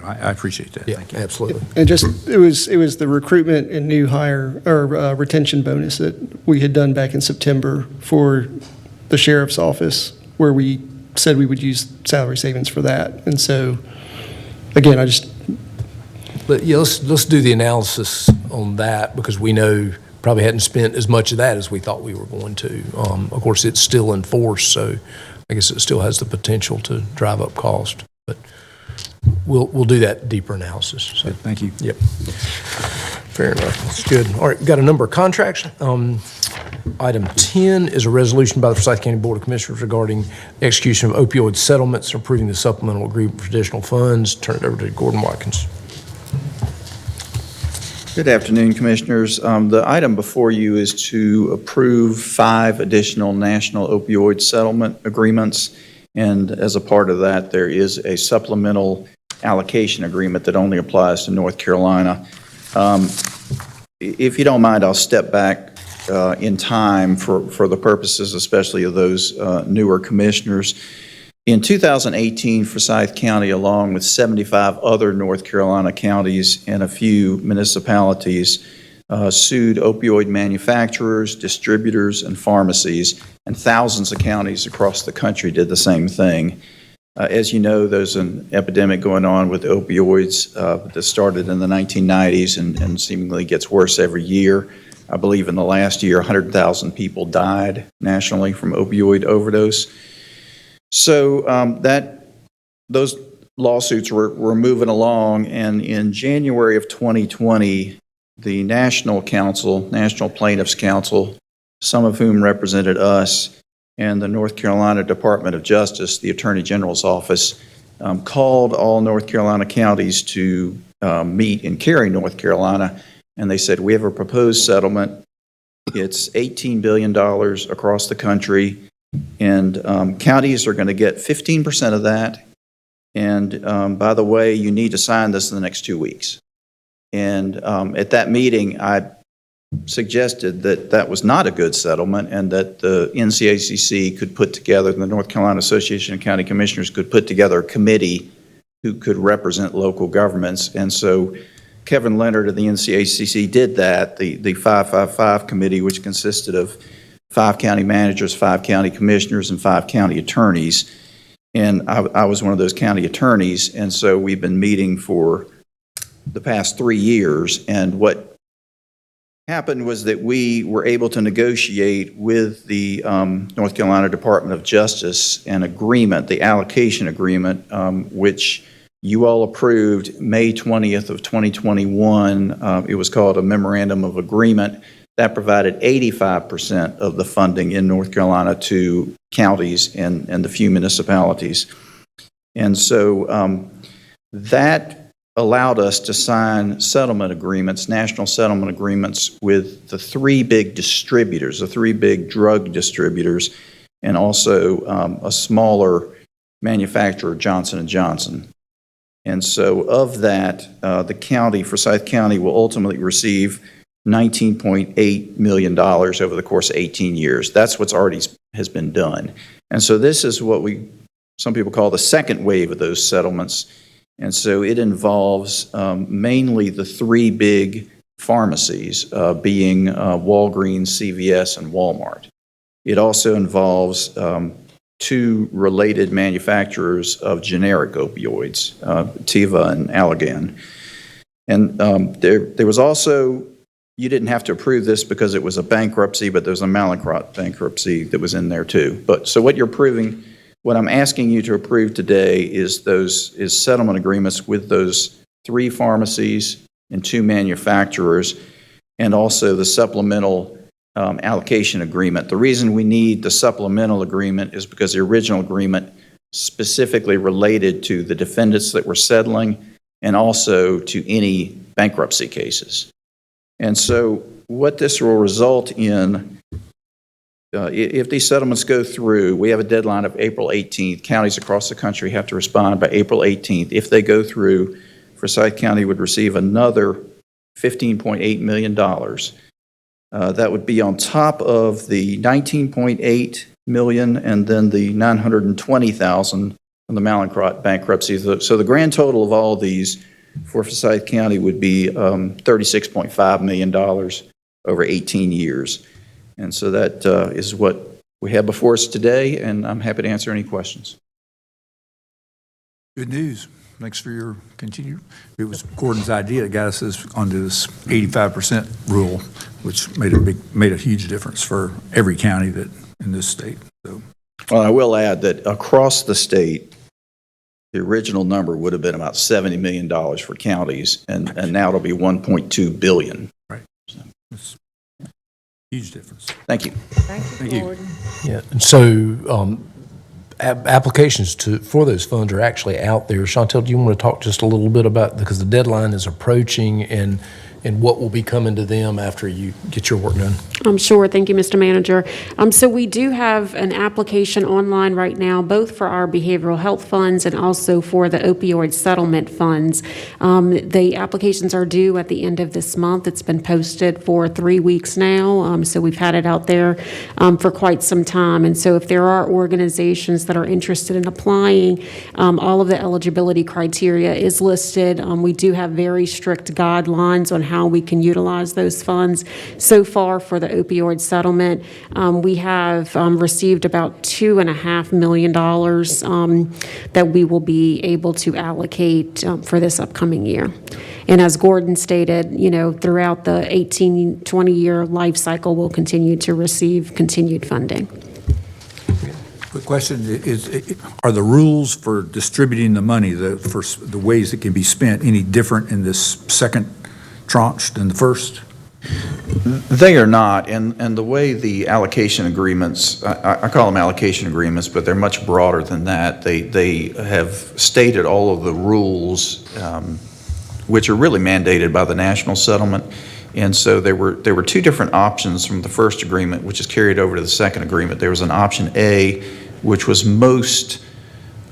A: I appreciate that.
C: Yeah,
A: Thank you.
C: absolutely.
P: And just, it was the recruitment and new hire, or retention bonus that we had done back in September for the sheriff's office, where we said we would use salary savings for that. And so, again,
C: let's do the analysis on that, because we know probably hadn't spent as much of that as we thought we were going to. Of course, it's still in force, so I guess it still has the potential to drive up cost. But we'll do that deeper analysis. So
A: thank you.
C: Yep. Fair enough. That's good. All right, we've got a number of contracts. Item 10 is a resolution by the Forsyth County Board of Commissioners regarding the execution of opioid settlements and approving the supplemental agreement for additional funds. Turn it over to Gordon Watkins.
N: Good afternoon, Commissioners. The item before you is to approve 5 additional national opioid settlement agreements. And as a part of that, there is a supplemental allocation agreement that only applies to North Carolina. If you don't mind, I'll step back in time for the purposes especially of those newer commissioners. In 2018, Forsyth County, along with 75 other North Carolina counties and a few municipalities, sued opioid manufacturers, distributors, and pharmacies, and thousands of counties across the country did the same thing. As you know, there's an epidemic going on with opioids that started in the 1990s and seemingly gets worse every year. I believe in the last year, 100,000 people died nationally from opioid overdose. So those lawsuits were moving along, and in January of 2020, the National Plaintiffs Council, some of whom represented us, and the North Carolina Department of Justice, the Attorney General's office, called all North Carolina counties to meet in Cary, North Carolina, and they said, we have a proposed settlement. It's $18 billion across the country, and counties are going to get 15% of that. And by the way, you need to sign this in the next 2 weeks. And at that meeting, I suggested that that was not a good settlement, and that the NCACC could put together, the North Carolina Association of County Commissioners could put together a committee who could represent local governments. And so Kevin Leonard of the NCACC did that, the 555 committee, which consisted of 5 county managers, 5 county commissioners, and 5 county attorneys. And I was one of those county attorneys, and so we've been meeting for the past 3 years. And what happened was that we were able to negotiate with the North Carolina Department of Justice an agreement, the allocation agreement, which you all approved May 20th of 2021. It was called a Memorandum of Agreement that provided 85% of the funding in North Carolina to counties and the few municipalities. And so that allowed us to sign settlement agreements, national settlement agreements, with the 3 big distributors, the 3 big drug distributors, and also a smaller manufacturer, Johnson & Johnson. And so of that, the county, Forsyth County, will ultimately receive $19.8 million over the course of 18 years. That's what's already has been done. And so this is what some people call the second wave of those settlements. And so it involves mainly the three big pharmacies, being Walgreens, CVS, and Walmart. It also involves two related manufacturers of generic opioids, Teva and Allergan. And there was also, you didn't have to approve this because it was a bankruptcy, but there's a Mallinckrodt bankruptcy that was in there too. But so what you're approving, what I'm asking you to approve today is settlement agreements with those three pharmacies and two manufacturers, and also the supplemental allocation agreement. The reason we need the supplemental agreement is because the original agreement specifically related to the defendants that were settling and also to any bankruptcy cases. And so what this will result in, if these settlements go through, we have a deadline of April 18th. Counties across the country have to respond by April 18th. If they go through, Forsyth County would receive another $15.8 million. That would be on top of the $19.8 million and then the $920,000 from the Mallinckrodt bankruptcy. So the grand total of all these for Forsyth County would be $36.5 million over 18 years. And so that is what we have before us today, and I'm happy to answer any questions.
A: Good news. Thanks for your continued. It was Gordon's idea that got us onto this 85% rule, which made a huge difference for every county that in this state. So.
N: Well, I will add that across the state, the original number would have been about $70 million for counties, and now it'll be $1.2 billion.
A: Right. So it's a huge difference.
N: Thank you.
D: Thank you, Gordon.
C: Yeah, and so applications for those funds are actually out there. Chantel, do you want to talk just a little bit about, because the deadline is approaching, and what will be coming to them after you get your work done?
Q: Sure. Thank you, Mr. Manager. So we do have an application online right now, both for our behavioral health funds and also for the opioid settlement funds. The applications are due at the end of this month. It's been posted for 3 weeks now, so we've had it out there for quite some time. And so if there are organizations that are interested in applying, all of the eligibility criteria is listed. We do have very strict guidelines on how we can utilize those funds. So far for the opioid settlement, we have received about $2.5 million that we will be able to allocate for this upcoming year. And as Gordon stated, throughout the 20-year life cycle, we'll continue to receive continued funding.
A: Quick question, are the rules for distributing the money, for the ways it can be spent, any different in this second tranche than the first?
N: They are not, and the way the allocation agreements, I call them allocation agreements, but they're much broader than that. They have stated all of the rules, which are really mandated by the national settlement. And so there were two different options from the first agreement, which is carried over to the second agreement. There was an option A, which was most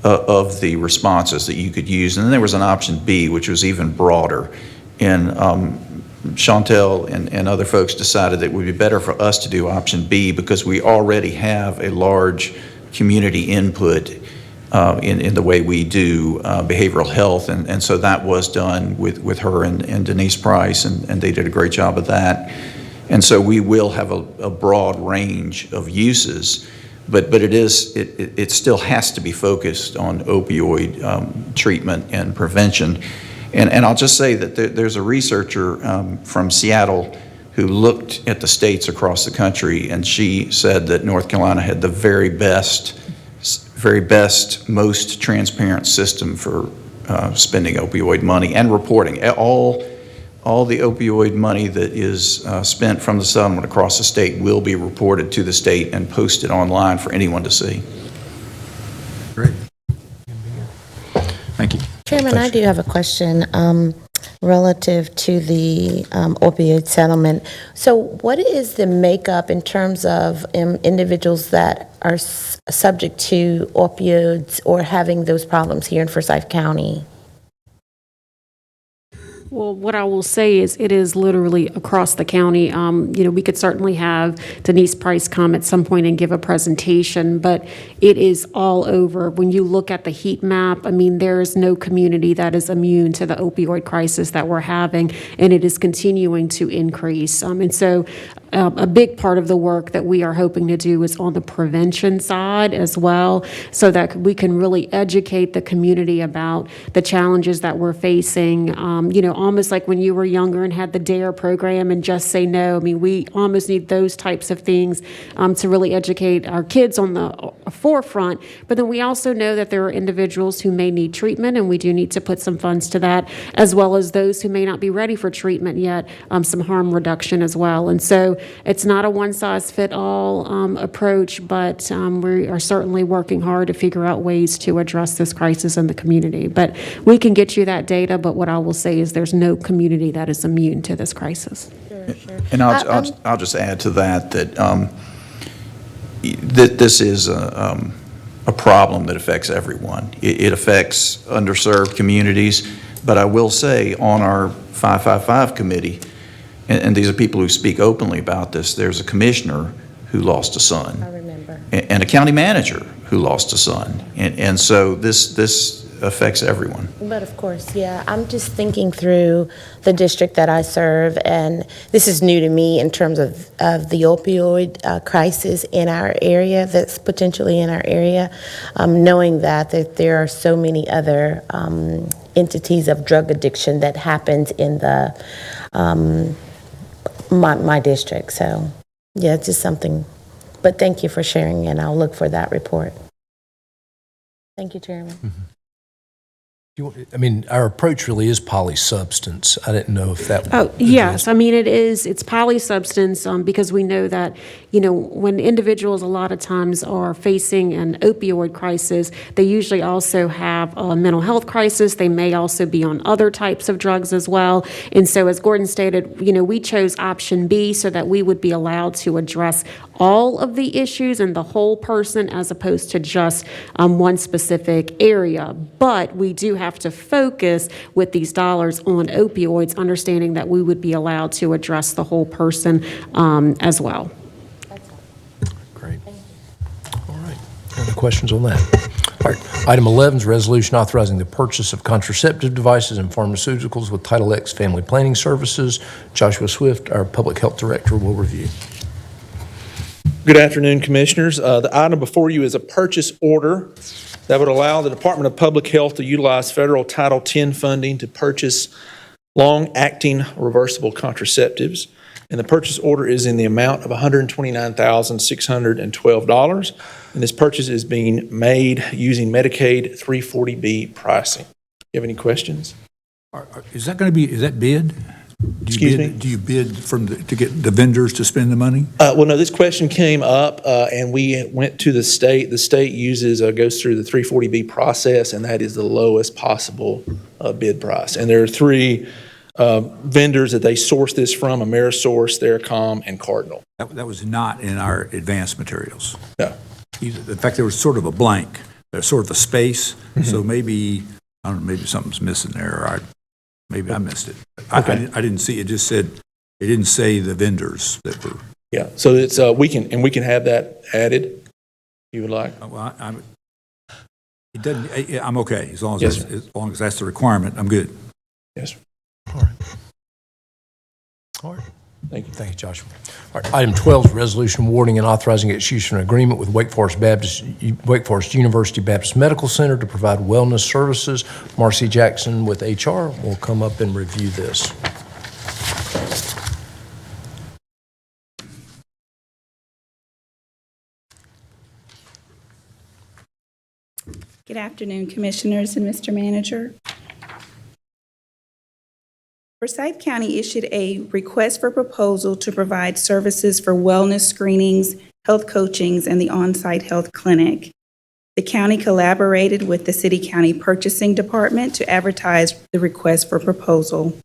N: of the responses that you could use, and then there was an option B, which was even broader. And Chantel and other folks decided that it would be better for us to do option B because we already have a large community input in the way we do behavioral health. And so that was done with her and Denise Price, and they did a great job of that. And so we will have a broad range of uses, but it still has to be focused on opioid treatment and prevention. And I'll just say that there's a researcher from Seattle who looked at the states across the country, and she said that North Carolina had the very best, most transparent system for spending opioid money and reporting. All the opioid money that is spent from the settlement across the state will be reported to the state and posted online for anyone to see.
A: Great. Thank you.
E: Chairman, I do have a question relative to the opioid settlement. So what is the makeup in terms of individuals that are subject to opioids or having those problems here in Forsyth County?
Q: Well, what I will say is it is literally across the county. We could certainly have Denise Price come at some point and give a presentation, but it is all over. When you look at the heat map, I mean, there is no community that is immune to the opioid crisis that we're having, and it is continuing to increase. And so a big part of the work that we are hoping to do is on the prevention side as well, so that we can really educate the community about the challenges that we're facing. Almost like when you were younger and had the DARE program and Just Say No. I mean, we almost need those types of things to really educate our kids on the forefront. But then we also know that there are individuals who may need treatment, and we do need to put some funds to that, as well as those who may not be ready for treatment yet, some harm reduction as well. And so it's not a one-size-fit-all approach, but we are certainly working hard to figure out ways to address this crisis in the community. But we can get you that data, but what I will say is there's no community that is immune to this crisis.
N: And I'll just add to that this is a problem that affects everyone. It affects underserved communities, but I will say on our 555 committee, and these are people who speak openly about this, there's a commissioner who lost a son.
E: I remember.
N: And a county manager who lost a son. And so this affects everyone.
E: But of course, yeah, I'm just thinking through the district that I serve, and this is new to me in terms of the opioid crisis in our area, that's potentially in our area, knowing that there are so many other entities of drug addiction that happens in the my district. So, yeah, it's just something. But thank you for sharing, and I'll look for that report. Thank you, Chairman.
C: Mm-hmm. Our approach really is polysubstance. I didn't know if that.
Q: Oh, yes. I mean, it's polysubstance because we know that, when individuals a lot of times are facing an opioid crisis, they usually also have a mental health crisis. They may also be on other types of drugs as well. And so, as Gordon stated, we chose option B so that we would be allowed to address all of the issues and the whole person as opposed to just one specific area. But we do have to focus with these dollars on opioids, understanding that we would be allowed to address the whole person as well.
C: Great. All right. Any questions on that? All right. Item 11 is resolution authorizing the purchase of contraceptive devices and pharmaceuticals with Title X Family Planning Services. Joshua Swift, our Public Health Director, will review.
R: Good afternoon, Commissioners. The item before you is a purchase order that would allow the Department of Public Health to utilize federal Title X funding to purchase long-acting reversible contraceptives. And the purchase order is in the amount of $129,612. And this purchase is being made using Medicaid 340B pricing. You have any questions?
A: Is that bid?
R: Excuse me?
A: Do you bid to get the vendors to spend the money?
R: Well, no, this question came up and we went to the state. The state goes through the 340B process, and that is the lowest possible bid price. And there are three vendors that they source this from: Amerisource, Theracom, and Cardinal.
A: That was not in our advanced materials.
R: No.
A: In fact, there was sort of a blank. There's sort of a space. Mm-hmm. So maybe something's missing there, or maybe I missed it. Okay. I didn't see it. Just said it didn't say the vendors that were.
R: Yeah. So it's we can have that added if you would like.
A: Well, it doesn't. I'm okay as long as
R: Yes,
A: as long as that's the requirement. I'm good.
R: Yes, sir.
C: All right. All right.
R: Thank you.
C: Thank you, Joshua. All right. Item 12 is resolution awarding and authorizing execution of an agreement with Wake Forest University Baptist Medical Center to provide wellness services. Marcy Jackson with HR will come up and review this.
S: Good afternoon, Commissioners and Mr. Manager. Forsyth County issued a request for proposal to provide services for wellness screenings, health coachings, and the on-site health clinic. The county collaborated with the City-County Purchasing Department to advertise the request for proposal.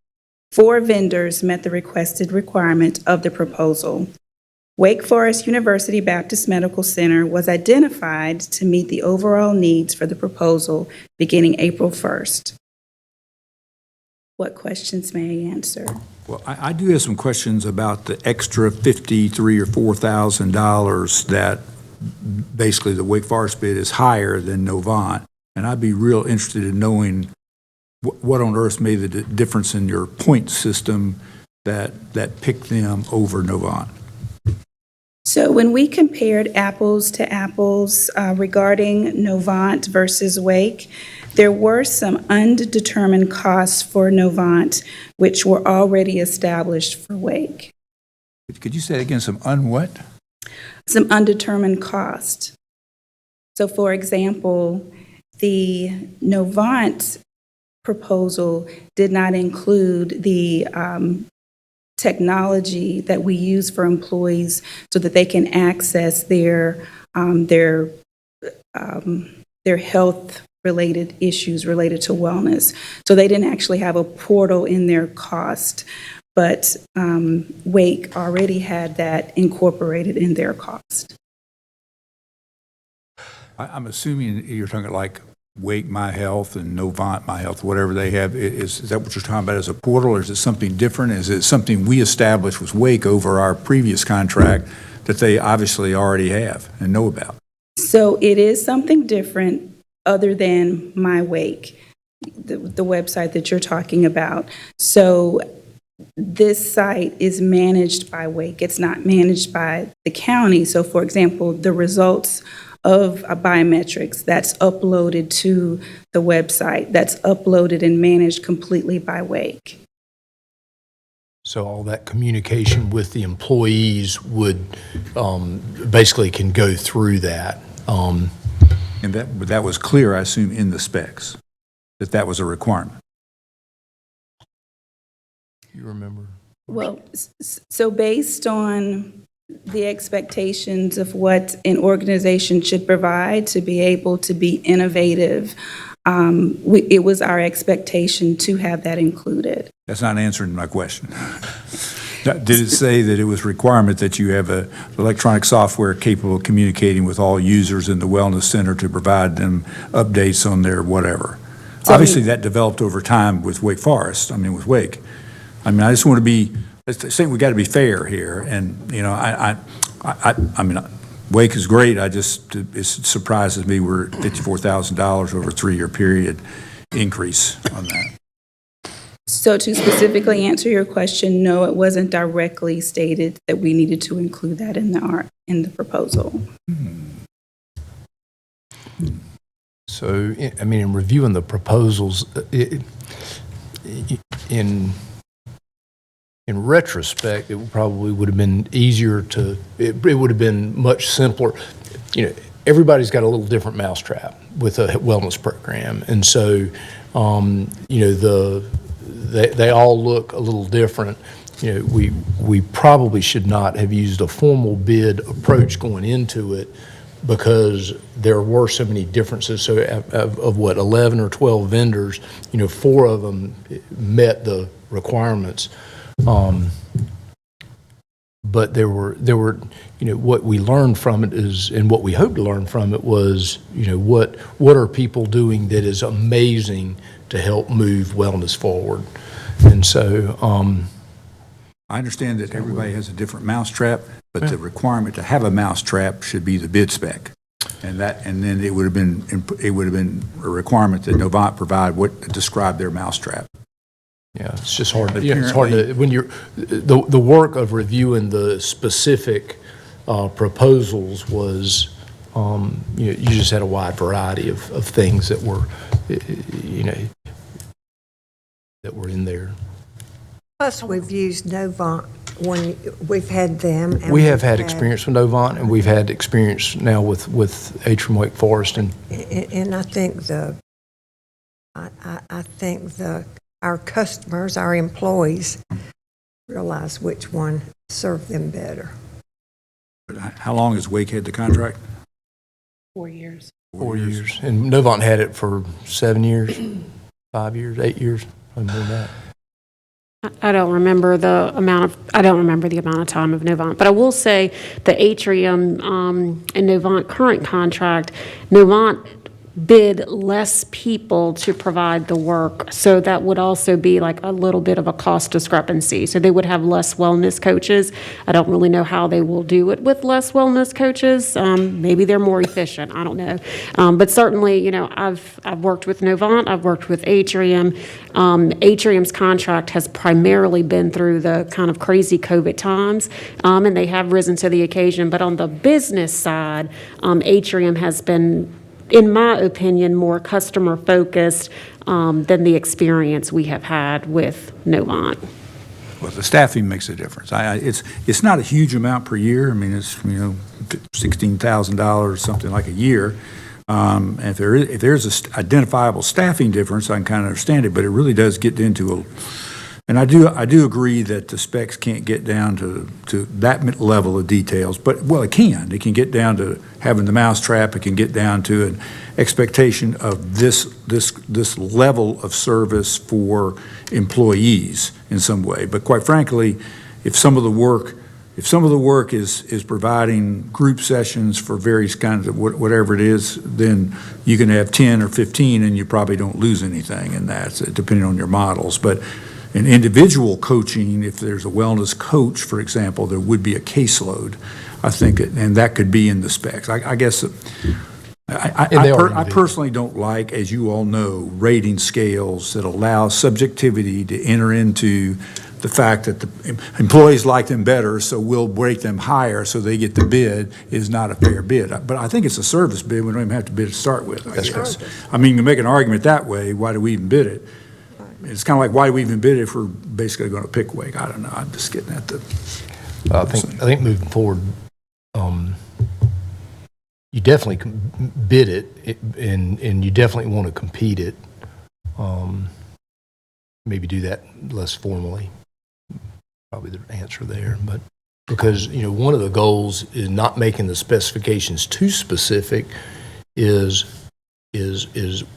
S: 4 vendors met the requested requirement of the proposal. Wake Forest University Baptist Medical Center was identified to meet the overall needs for the proposal beginning April 1st. What questions may I answer?
A: Well, I do have some questions about the extra $53,000 or $4,000 that basically the Wake Forest bid is higher than Novant. And I'd be real interested in knowing what on earth made the difference in your point system that picked them over Novant.
S: So when we compared apples to apples regarding Novant versus Wake, there were some undetermined costs for Novant, which were already established for Wake.
A: Could you say that again, some what?
S: Some undetermined cost. So for example, the Novant proposal did not include the technology that we use for employees so that they can access their health-related issues related to wellness. So they didn't actually have a portal in their cost, but Wake already had that incorporated in their cost.
A: I'm assuming you're talking like Wake My Health and Novant My Health, whatever they have. Is that what you're talking about as a portal, or is it something different? Is it something we established with Wake over our previous contract that they obviously already have and know about?
S: So it is something different other than My Wake, the website that you're talking about. So this site is managed by Wake. It's not managed by the county. So for example, the results of biometrics, that's uploaded to the website, that's uploaded and managed completely by Wake.
C: So all that communication with the employees would, basically can go through that.
A: And that was clear, I assume, in the specs, that was a requirement.
C: You remember?
S: Well, so based on the expectations of what an organization should provide to be able to be innovative, it was our expectation to have that included.
A: That's not answering my question. Did it say that it was a requirement that you have a electronic software capable of communicating with all users in the wellness center to provide them updates on their whatever? So, obviously, that developed over time with Wake Forest, with Wake. I just want to be, we got to be fair here. And, Wake is great. It surprises me we're at $54,000 over a 3-year period increase on that.
S: So to specifically answer your question, no, it wasn't directly stated that we needed to include that in the proposal.
C: So, in reviewing the proposals, in retrospect, it probably would have been easier it would have been much simpler. Everybody's got a little different mousetrap with a wellness program. And so, they all look a little different. We probably should not have used a formal bid approach going into it because there were so many differences. So of what, 11 or 12 vendors, 4 of them met the requirements. But there were, what we learned from it is, and what we hope to learn from it was, what are people doing that is amazing to help move wellness forward. And so,
A: I understand that everybody has a different mousetrap, but the requirement to have a mousetrap should be the bid spec. And then it would have been a requirement that Novant provide describe their mousetrap.
C: Yeah, it's just hard. It's hard to, when you're, the work of reviewing the specific proposals was, you just had a wide variety of things that were, that were in there.
D: Plus, we've used Novant when we've had them. And
C: we have had experience with Novant, and we've had experience now with Atrium Wake Forest. And
D: I think our customers, our employees, realize which one served them better.
A: How long has Wake had the contract?
J: 4 years.
C: 4 years. And Novant had it for 7 years, 5 years, 8 years, something like that.
Q: I don't remember the amount of time of Novant, but I will say the Atrium and Novant current contract, Novant bid less people to provide the work. So that would also be like a little bit of a cost discrepancy. So they would have less wellness coaches. I don't really know how they will do it with less wellness coaches. Maybe they're more efficient. I don't know. But certainly, you know, I've worked with Novant. I've worked with Atrium. Atrium's contract has primarily been through the kind of crazy COVID times, and they have risen to the occasion. But on the business side, Atrium has been, in my opinion, more customer-focused than the experience we have had with Novant.
A: Well, the staffing makes a difference. It's not a huge amount per year. I mean, it's, $16,000, something like a year. And if there's an identifiable staffing difference, I can kind of understand it, but it really does get into and I do agree that the specs can't get down to that level of details, but, well, it can. It can get down to having the mousetrap. It can get down to an expectation of this level of service for employees in some way. But quite frankly, if some of the work is providing group sessions for various kinds of whatever it is, then you can have 10 or 15 and you probably don't lose anything in that, depending on your models. But in individual coaching, if there's a wellness coach, for example, there would be a caseload, I think, and that could be in the specs. I guess I personally don't like, as you all know, rating scales that allow subjectivity to enter into the fact that the employees like them better, so we'll rate them higher so they get the bid is not a fair bid. But I think it's a service bid. We don't even have to bid to start with, I guess. I mean, to make an argument that way, why do we even bid it? It's kind of like, why do we even bid it if we're basically going to pick weight? I don't know. I'm just getting at the...
C: I think moving forward, you definitely can bid it, and you definitely want to compete it. Maybe do that less formally. Probably the answer there, but because one of the goals is not making the specifications too specific.
A: You'd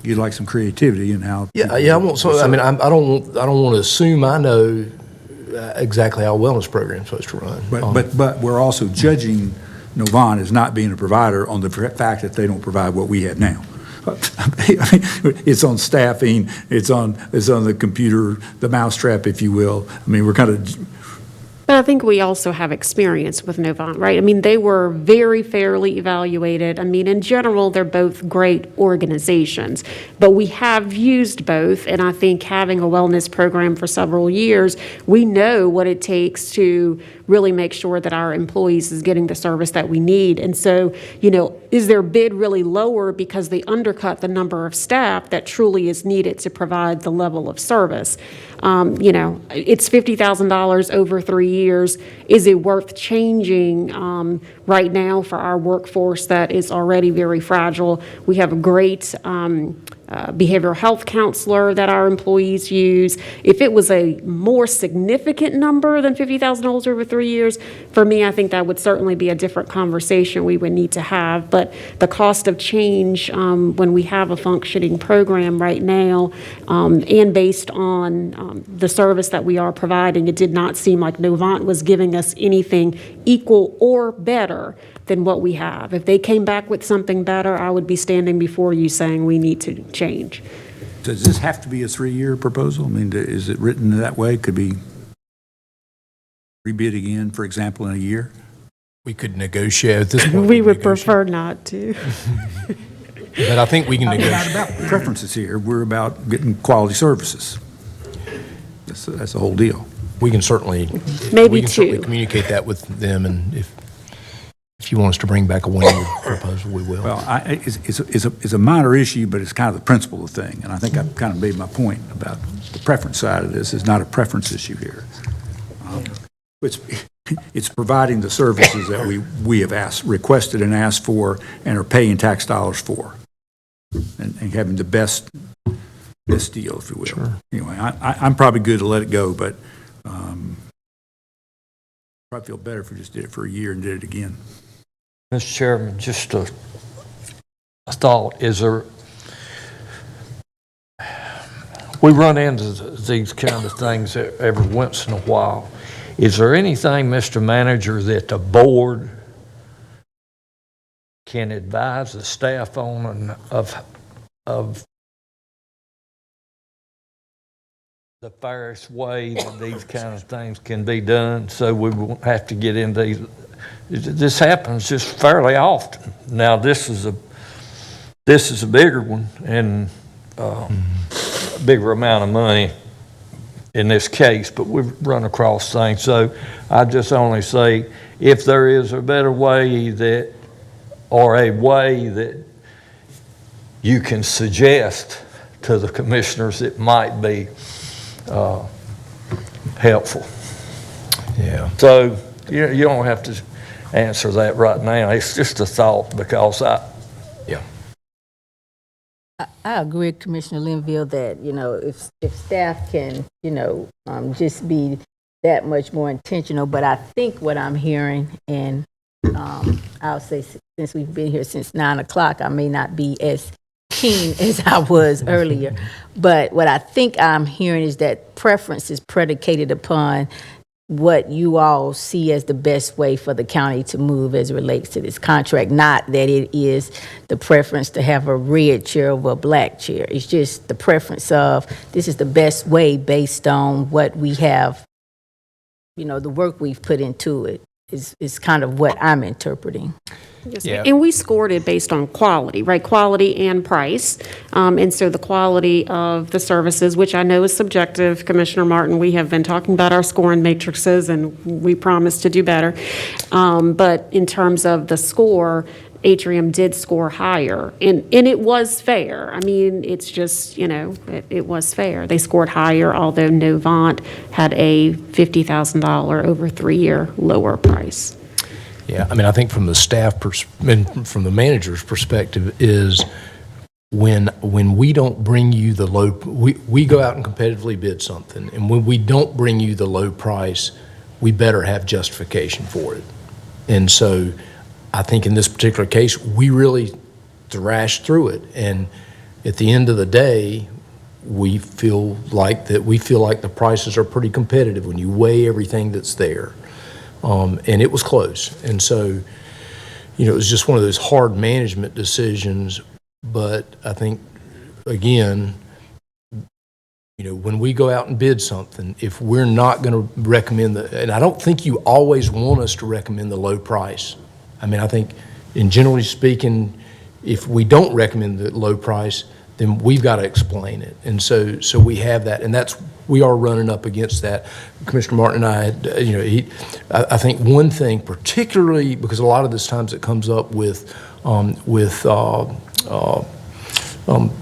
A: like some creativity in how?
C: Yeah. I want. So I mean, I don't want to assume I know exactly how a wellness program's supposed to run.
A: But we're also judging Novant as not being a provider on the fact that they don't provide what we have now. It's on staffing. It's on the computer, the mousetrap, if you will. I mean, we're kind of.
Q: But I think we also have experience with Novant, right? I mean, they were very fairly evaluated. I mean, in general, they're both great organizations, but we have used both, and I think having a wellness program for several years, we know what it takes to really make sure that our employees is getting the service that we need. And so, is their bid really lower because they undercut the number of staff that truly is needed to provide the level of service? It's $50,000 over 3 years. Is it worth changing right now for our workforce that is already very fragile? We have a great behavioral health counselor that our employees use. If it was a more significant number than $50,000 over 3 years, for me, I think that would certainly be a different conversation we would need to have. But the cost of change when we have a functioning program right now, and based on the service that we are providing, it did not seem like Novant was giving us anything equal or better than what we have. If they came back with something better, I would be standing before you saying we need to change.
A: Does this have to be a 3-year proposal? I mean, is it written that way? Could be rebid again, for example, in a year?
C: We could negotiate at this point.
Q: We would prefer not to.
C: But I think we can negotiate.
A: We're not about preferences here. We're about getting quality services. That's the whole deal.
C: We can certainly communicate that with them, and if you want us to bring back a 1-year proposal, we will.
A: Well, it's a minor issue, but it's kind of the principle of the thing, and I think I've kind of made my point about the preference side of this. It's not a preference issue here. It's providing the services that we have requested and asked for and are paying tax dollars for, and having the best deal, if you will. Sure. Anyway, I'm probably good to let it go, but probably feel better if we just did it for a year and did it again.
T: Mr. Chairman, just a thought. We run into these kind of things every once in a while. Is there anything, Mr. Manager, that the board can advise the staff on of of the fairest way that these kind of things can be done, so we won't have to get into these. This happens just fairly often. Now, this is a bigger one and a bigger amount of money in this case, but we've run across things. So I just only say, if there is a better way that, or a way that you can suggest to the commissioners, it might be helpful.
C: Yeah.
T: So you don't have to answer that right now. It's just a thought, because
K: I agree with Commissioner Linville that, if staff can, just be that much more intentional. But I think what I'm hearing, and I'll say since we've been here since 9 o'clock, I may not be as keen as I was earlier. But what I think I'm hearing is that preference is predicated upon what you all see as the best way for the county to move as it relates to this contract, not that it is the preference to have a red chair over a black chair. It's just the preference of this is the best way based on what we have, the work we've put into it is kind of what I'm interpreting.
Q: Yes, and we scored it based on quality, right? Quality and price. And so the quality of the services, which I know is subjective, Commissioner Martin, we have been talking about our scoring matrices, and we promise to do better. But in terms of the score, Atrium did score higher, and it was fair. I mean, it's just, it was fair. They scored higher, although Novant had a $50,000 over 3-year lower price.
C: Yeah, I mean, I think from the staff and from the manager's perspective is when we don't bring you the low, we go out and competitively bid something, and when we don't bring you the low price, we better have justification for it. And so I think in this particular case, we really thrashed through it, and at the end of the day, we feel like the prices are pretty competitive when you weigh everything that's there. And it was close. And so, it was just one of those hard management decisions. But I think, again, when we go out and bid something, if we're not going to recommend and I don't think you always want us to recommend the low price. I mean, I think, in generally speaking, if we don't recommend the low price, then we've got to explain it. And so we have that, and we are running up against that. Commissioner Martin and I had, I think one thing, particularly because a lot of this times it comes up with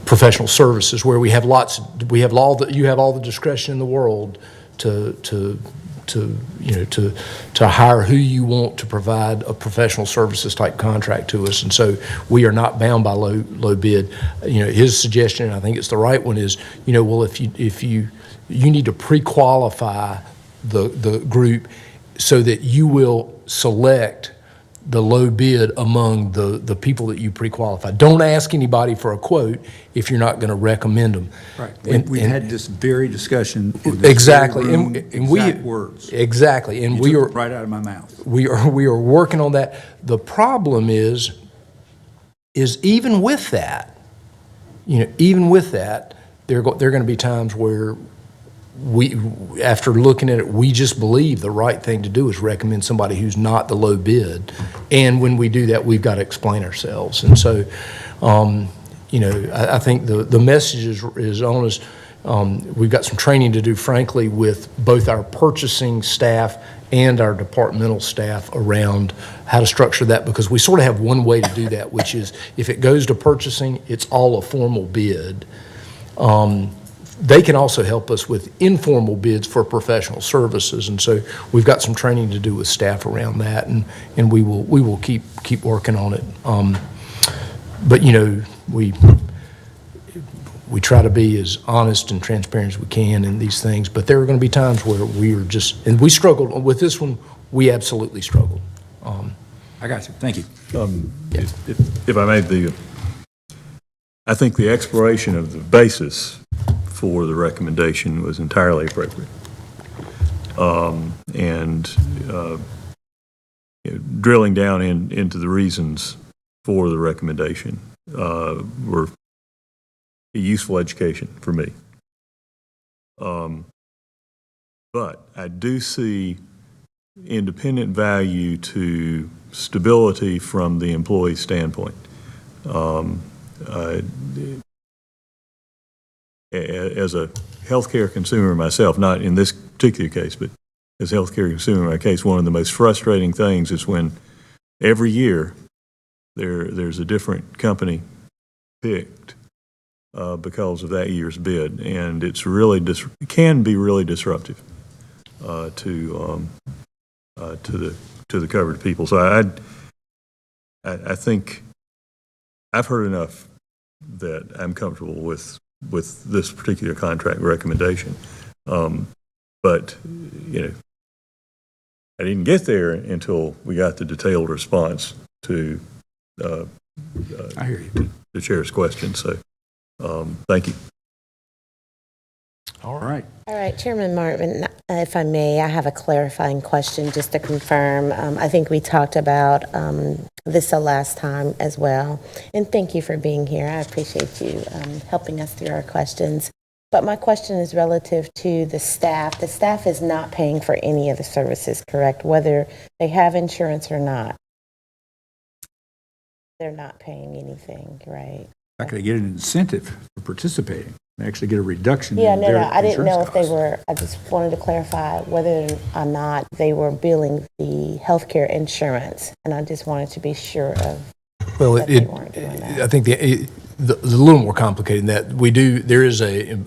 C: professional services, where you have all the discretion in the world to hire who you want to provide a professional services type contract to us. And so we are not bound by low bid. His suggestion, and I think it's the right one, is, well, if you need to pre-qualify the group so that you will select the low bid among the people that you pre-qualify. Don't ask anybody for a quote if you're not going to recommend them.
A: Right. We've had this very discussion.
C: Exactly.
A: Exact words.
C: Exactly. And
A: you took it right out of my mouth.
C: We are working on that. The problem is even with that, there are going to be times where after looking at it, we just believe the right thing to do is recommend somebody who's not the low bid. And when we do that, we've got to explain ourselves. And so, I think the message is on us. We've got some training to do, frankly, with both our purchasing staff and our departmental staff around how to structure that, because we sort of have one way to do that, which is if it goes to purchasing, it's all a formal bid. They can also help us with informal bids for professional services, and so we've got some training to do with staff around that, and we will keep working on it. But we try to be as honest and transparent as we can in these things, but there are going to be times where we are just, and we struggled with this one. We absolutely struggled.
A: I got you. Thank you.
I: If I may, I think the exploration of the basis for the recommendation was entirely appropriate. Drilling down into the reasons for the recommendation were a useful education for me. But I do see independent value to stability from the employee standpoint. As a healthcare consumer myself, not in this particular case, but as a healthcare consumer in my case, one of the most frustrating things is when every year there's a different company picked because of that year's bid, and it's really it can be really disruptive to the covered people. So I think I've heard enough that I'm comfortable with this particular contract recommendation. But I didn't get there until we got the detailed response to
A: I hear you.
I: the chair's question. So thank you.
A: All right.
E: All right, Chairman Martin, if I may, I have a clarifying question just to confirm. I think we talked about this the last time as well. And thank you for being here. I appreciate you helping us through our questions. But my question is relative to the staff. The staff is not paying for any of the services, correct? Whether they have insurance or not. They're not paying anything, right?
A: Not going to get an incentive for participating. They actually get a reduction
E: Yeah,
A: in
E: no,
A: their
E: no, I didn't
A: insurance
E: know if they
A: costs.
E: were, I just wanted to clarify whether or not they were billing the healthcare insurance, and I just wanted to be sure of
C: Well,
E: that they weren't doing that.
C: I think it's a little more complicated than that. There is an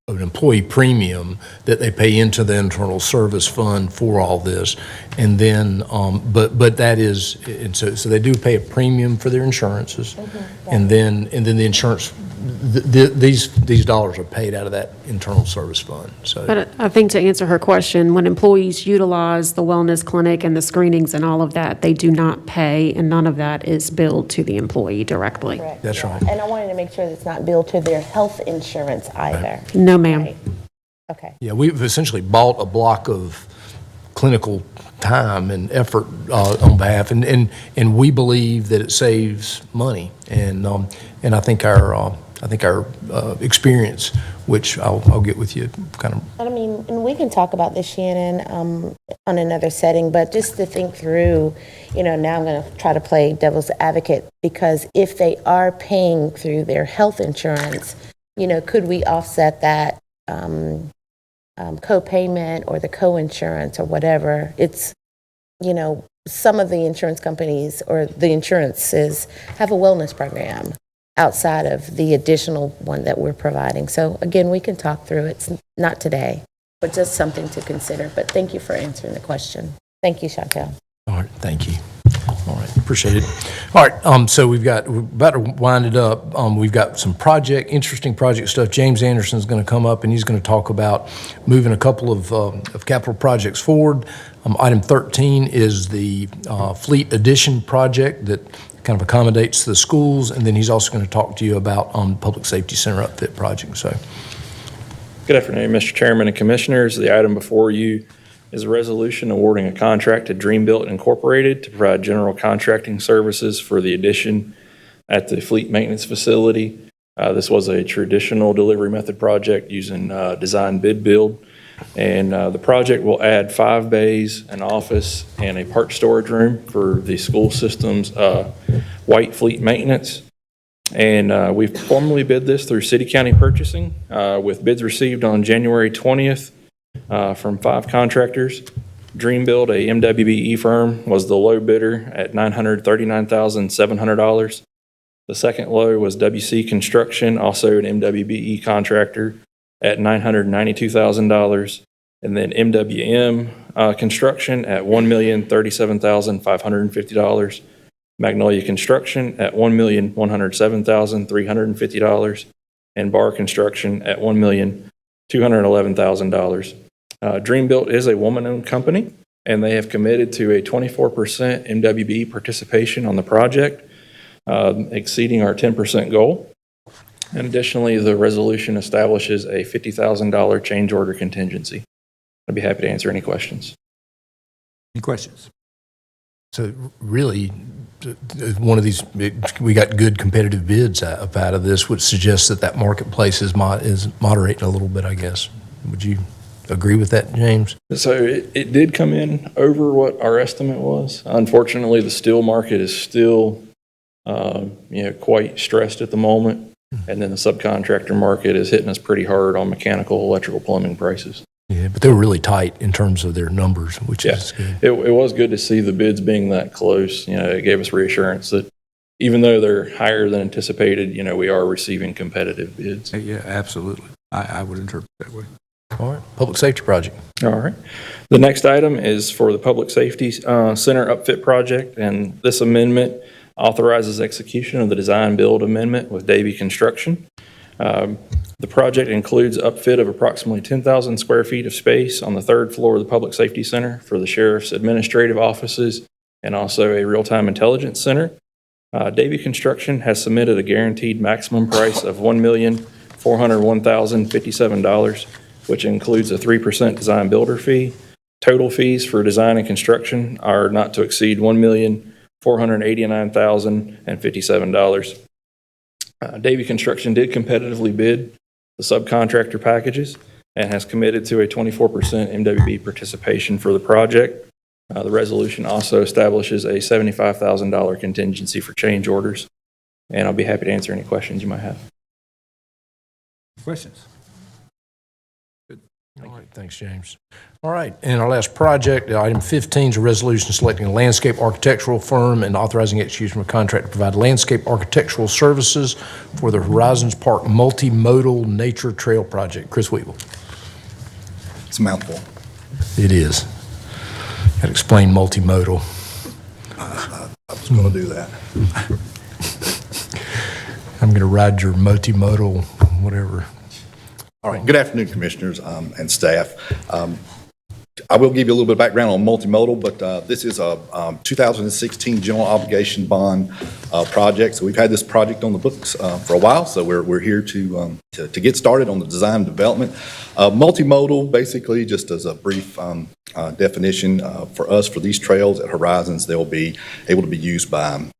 C: employee premium that they pay into the internal service fund for all this. And then, but that is, and so they do pay a premium for their insurances. And then the insurance, these dollars are paid out of that internal service fund, so.
Q: But I think to answer her question, when employees utilize the wellness clinic and the screenings and all of that, they do not pay, and none of that is billed to the employee directly.
E: Correct,
C: That's
E: yeah.
C: right.
E: And I wanted to make sure that it's not billed to their health insurance either.
Q: No, ma'am.
E: Right. Okay.
C: Yeah, we've essentially bought a block of clinical time and effort on behalf, and we believe that it saves money. And I think our experience, which I'll get with you, kind of.
E: I mean, and we can talk about this, Shannon, on another setting, but just to think through, now I'm going to try to play devil's advocate, because if they are paying through their health insurance, could we offset that co-payment or the co-insurance or whatever? It's, some of the insurance companies or the insurances have a wellness program outside of the additional one that we're providing. So again, we can talk through it. It's not today, but just something to consider. But thank you for answering the question. Thank you, Chantel.
C: All right, thank you. All right, appreciate it. All right, so we're about to wind it up. We've got some interesting project stuff. James Anderson's going to come up and he's going to talk about moving a couple of capital projects forward. Item 13 is the fleet addition project that kind of accommodates the schools, and then he's also going to talk to you about public safety center upfit project. So,
U: good afternoon, Mr. Chairman and Commissioners. The item before you is a resolution awarding a contract to Dreambuilt Incorporated to provide general contracting services for the addition at the fleet maintenance facility. This was a traditional delivery method project using design bid build. And the project will add 5 bays, an office, and a part storage room for the school system's white fleet maintenance. And we've formally bid this through City County Purchasing with bids received on January 20th from 5 contractors. Dreambuilt, a MWBE firm, was the low bidder at $939,700. The second low was WC Construction, also an MWBE contractor, at $992,000, and then MWM Construction at $1,037,550, Magnolia Construction at $1,107,350, and Bar Construction at $1,211,000. Dreambuilt is a woman-owned company, and they have committed to a 24% MWBE participation on the project, exceeding our 10% goal. And additionally, the resolution establishes a $50,000 change order contingency. I'd be happy to answer any questions.
A: Any questions?
C: So really, one of these, we got good competitive bids up out of this, which suggests that that marketplace is moderating a little bit, I guess. Would you agree with that, James?
U: So it did come in over what our estimate was. Unfortunately, the steel market is still, quite stressed at the moment. And then the subcontractor market is hitting us pretty hard on mechanical, electrical, plumbing prices.
C: Yeah, but they were really tight in terms of their numbers, which is good.
U: It was good to see the bids being that close. It gave us reassurance that even though they're higher than anticipated, we are receiving competitive bids.
A: Yeah, absolutely. I would interpret that way.
C: All right, public safety project.
U: All right. The next item is for the Public Safety Center upfit project, and this amendment authorizes execution of the design build amendment with Davy Construction. The project includes upfit of approximately 10,000 square feet of space on the third floor of the Public Safety Center for the Sheriff's administrative offices and also a real-time intelligence center. Davy Construction has submitted a guaranteed maximum price of $1,401,057, which includes a 3% design builder fee. Total fees for design and construction are not to exceed $1,489,057. Davy Construction did competitively bid the subcontractor packages and has committed to a 24% MWB participation for the project. The resolution also establishes a $75,000 contingency for change orders, and I'll be happy to answer any questions you might have.
A: Questions?
C: All right, thanks, James. All right, and our last project, item 15 is a resolution selecting a landscape architectural firm and authorizing execution of a contract to provide landscape architectural services for the Horizons Park Multimodal Nature Trail Project. Chris Weevil.
B: It's a mouthful.
C: It is. Got to explain multimodal.
B: I was going to do that.
C: I'm going to ride your multimodal, whatever.
B: All right. Good afternoon, Commissioners and staff. I will give you a little bit of background on multimodal, but this is a 2016 general obligation bond project. So we've had this project on the books for a while, so we're here to get started on the design and development. Multimodal, basically, just as a brief definition for us, for these trails at Horizons, they'll be able to be used by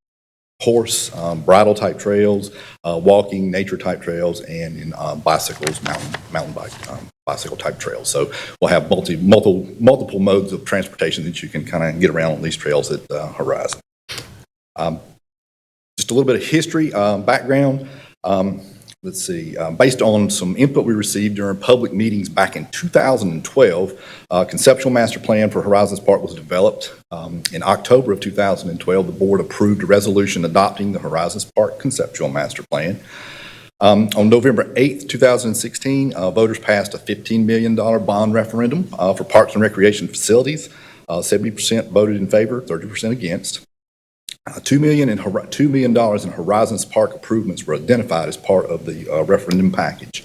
B: horse, bridle type trails, walking, nature type trails, and in bicycles, mountain bike, bicycle type trails. So we'll have multiple modes of transportation that you can kind of get around on these trails at Horizon. Just a little bit of history, background. Let's see, based on some input we received during public meetings back in 2012, conceptual master plan for Horizons Park was developed. In October of 2012, the board approved a resolution adopting the Horizons Park conceptual master plan. On November 8th, 2016, voters passed a $15 million bond referendum for parks and recreation facilities. 70% voted in favor, 30% against. $2 million in Horizons Park improvements were identified as part of the referendum package.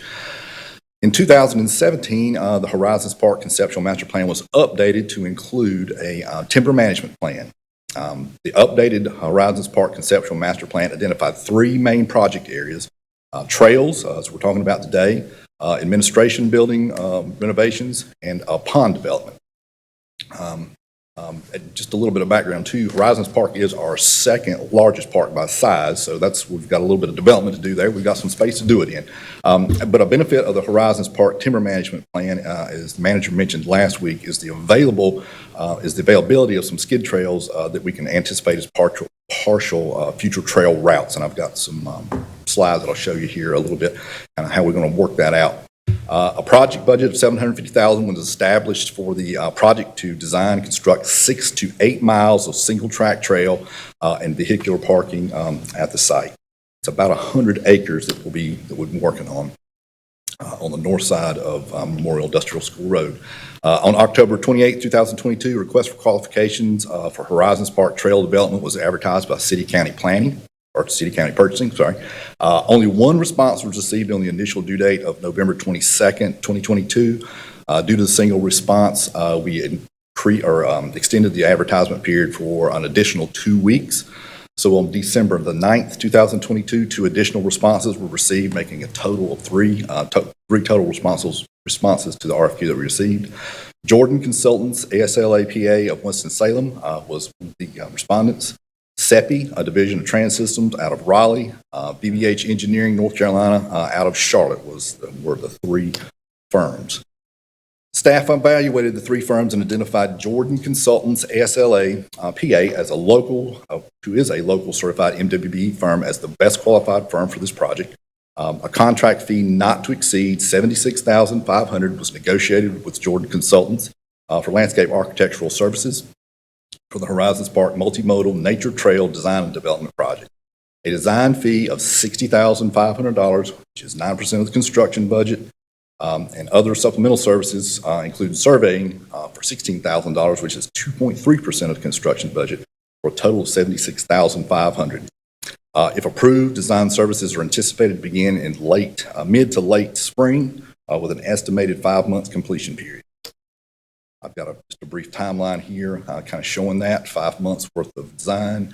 B: In 2017, the Horizons Park Conceptual Master Plan was updated to include a timber management plan. The updated Horizons Park Conceptual Master Plan identified three main project areas: trails, as we're talking about today, administration building renovations, and pond development. Just a little bit of background too, Horizons Park is our second largest park by size, so we've got a little bit of development to do there. We've got some space to do it in. But a benefit of the Horizons Park Timber Management Plan, as the manager mentioned last week, is the availability of some skid trails that we can anticipate as partial future trail routes. And I've got some slides that I'll show you here a little bit, kind of how we're going to work that out. A project budget of $750,000 was established for the project to design and construct 6 to 8 miles of single-track trail and vehicular parking at the site. It's about 100 acres that we'll be working on the north side of Memorial Industrial School Road. On October 28, 2022, request for qualifications for Horizons Park Trail Development was advertised by City County Planning. Or City County Purchasing, sorry. Only one response was received on the initial due date of November 22nd, 2022. Due to the single response, we extended the advertisement period for an additional 2 weeks. So on December the 9th, 2022, 2 additional responses were received, making a total of three total responses to the RFQ that we received. Jordan Consultants, ASL APA of Winston-Salem was the respondents. SEPI, a division of Trans Systems out of Raleigh, BBH Engineering, North Carolina, out of Charlotte were the three firms. Staff evaluated the three firms and identified Jordan Consultants SLA PA as who is a local certified MWB firm as the best qualified firm for this project. A contract fee not to exceed $76,500 was negotiated with Jordan Consultants for landscape architectural services for the Horizons Park Multimodal Nature Trail Design and Development Project. A design fee of $60,500, which is 9% of the construction budget, and other supplemental services include surveying for $16,000, which is 2.3% of the construction budget, for a total of $76,500. If approved, design services are anticipated to begin in mid to late spring with an estimated 5-month completion period. I've got just a brief timeline here kind of showing that 5 months worth of design,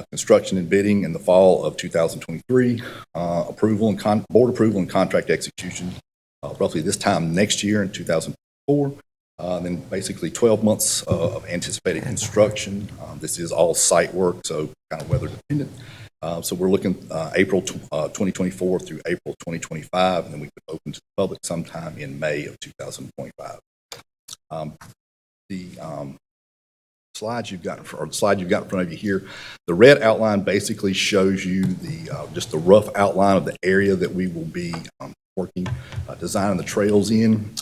B: construction and bidding in the fall of 2023, board approval and contract execution roughly this time next year in 2004. Then basically 12 months of anticipated construction. This is all site work, so kind of weather dependent. So we're looking April 2024 through April 2025, and then we could open to the public sometime in May of 2025. The slide you've got in front of you here, the red outline basically shows you just the rough outline of the area that we will be working, designing the trails in.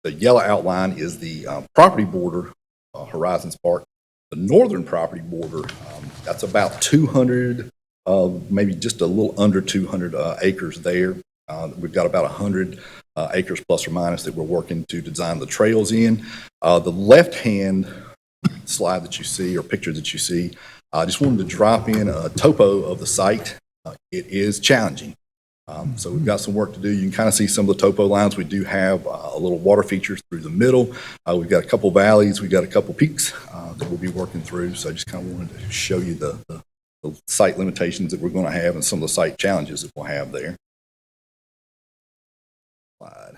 B: The yellow outline is the property border, Horizons Park. The northern property border, that's about 200, maybe just a little under 200 acres there. We've got about 100 acres plus or minus that we're working to design the trails in. The left-hand slide that you see, or picture that you see, I just wanted to drop in a topo of the site. It is challenging. So we've got some work to do. You can kind of see some of the topo lines. We do have a little water features through the middle. We've got a couple valleys. We've got a couple peaks that we'll be working through. So I just kind of wanted to show you the site limitations that we're going to have and some of the site challenges that we'll have there. Slide.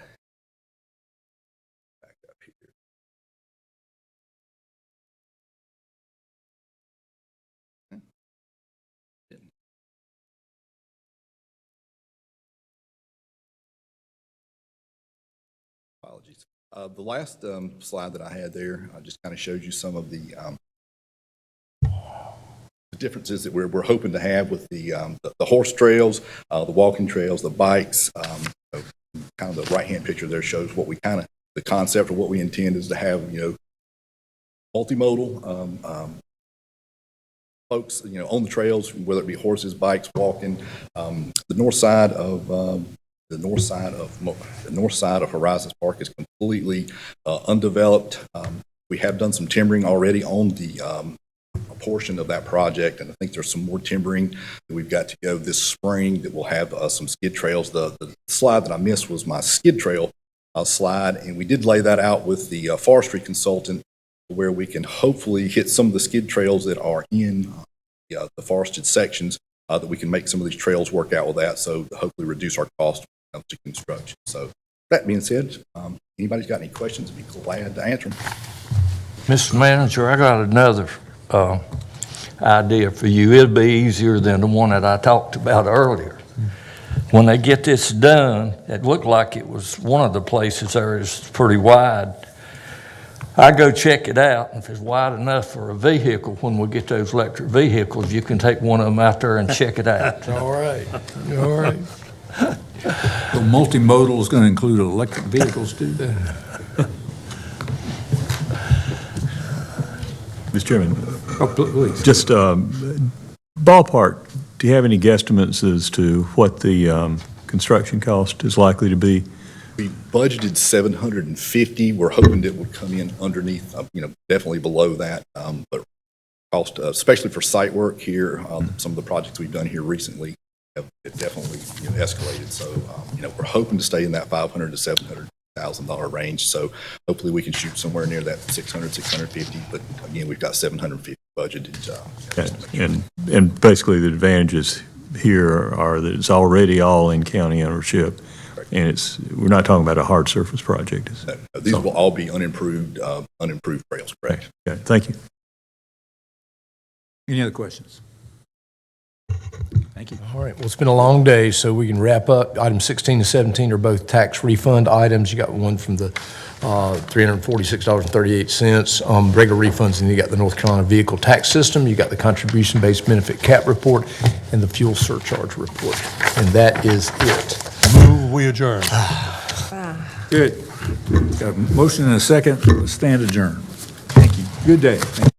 B: Back up here. Apologies. The last slide that I had there just kind of shows you some of the differences that we're hoping to have with the horse trails, the walking trails, the bikes. Kind of the right-hand picture there shows what we the concept of what we intend is to have, multimodal folks, on the trails, whether it be horses, bikes, walking. The north side of Horizons Park is completely undeveloped. We have done some timbering already on the portion of that project, and I think there's some more timbering that we've got to go this spring that will have some skid trails. The slide that I missed was my skid trail slide, and we did lay that out with the forestry consultant where we can hopefully hit some of the skid trails that are in the forested sections, that we can make some of these trails work out with that, so hopefully reduce our cost to construction. So that being said, anybody's got any questions, I'd be glad to answer them.
T: Mr. Manager, I got another idea for you. It'll be easier than the one that I talked about earlier. When they get this done, it looked like it was one of the places there is pretty wide. I go check it out, and if it's wide enough for a vehicle, when we get those electric vehicles, you can take one of them out there and check it out.
C: All right. All right.
A: So multimodal is going to include electric vehicles too?
I: Mr. Chairman,
A: please.
I: Just ballpark, do you have any guesstimates as to what the construction cost is likely to be?
B: We budgeted $750. We're hoping it would come in underneath, definitely below that. But cost, especially for site work here, some of the projects we've done here recently have definitely escalated. So, we're hoping to stay in that $500,000 to $700,000 range. So hopefully we can shoot somewhere near that 600, 650. But again, we've got 750 budgeted.
I: And basically the advantages here are that it's already all in county ownership. Correct. And we're not talking about a hard surface project.
B: No, these will all be unimproved trails, correct?
I: Okay, thank you.
A: Any other questions? Thank you.
C: All right, well, it's been a long day, so we can wrap up. Items 16 and 17 are both tax refund items. You got one from the $346.38, regular refunds, and you got the North Carolina Vehicle Tax System, you got the Contribution-Based Benefit Cap Report, and the Fuel Surcharge Report. And that is it.
T: Move, we adjourn.
A: Good. Got a motion and a second. Let's stand adjourned. Thank you. Good day. Thank you.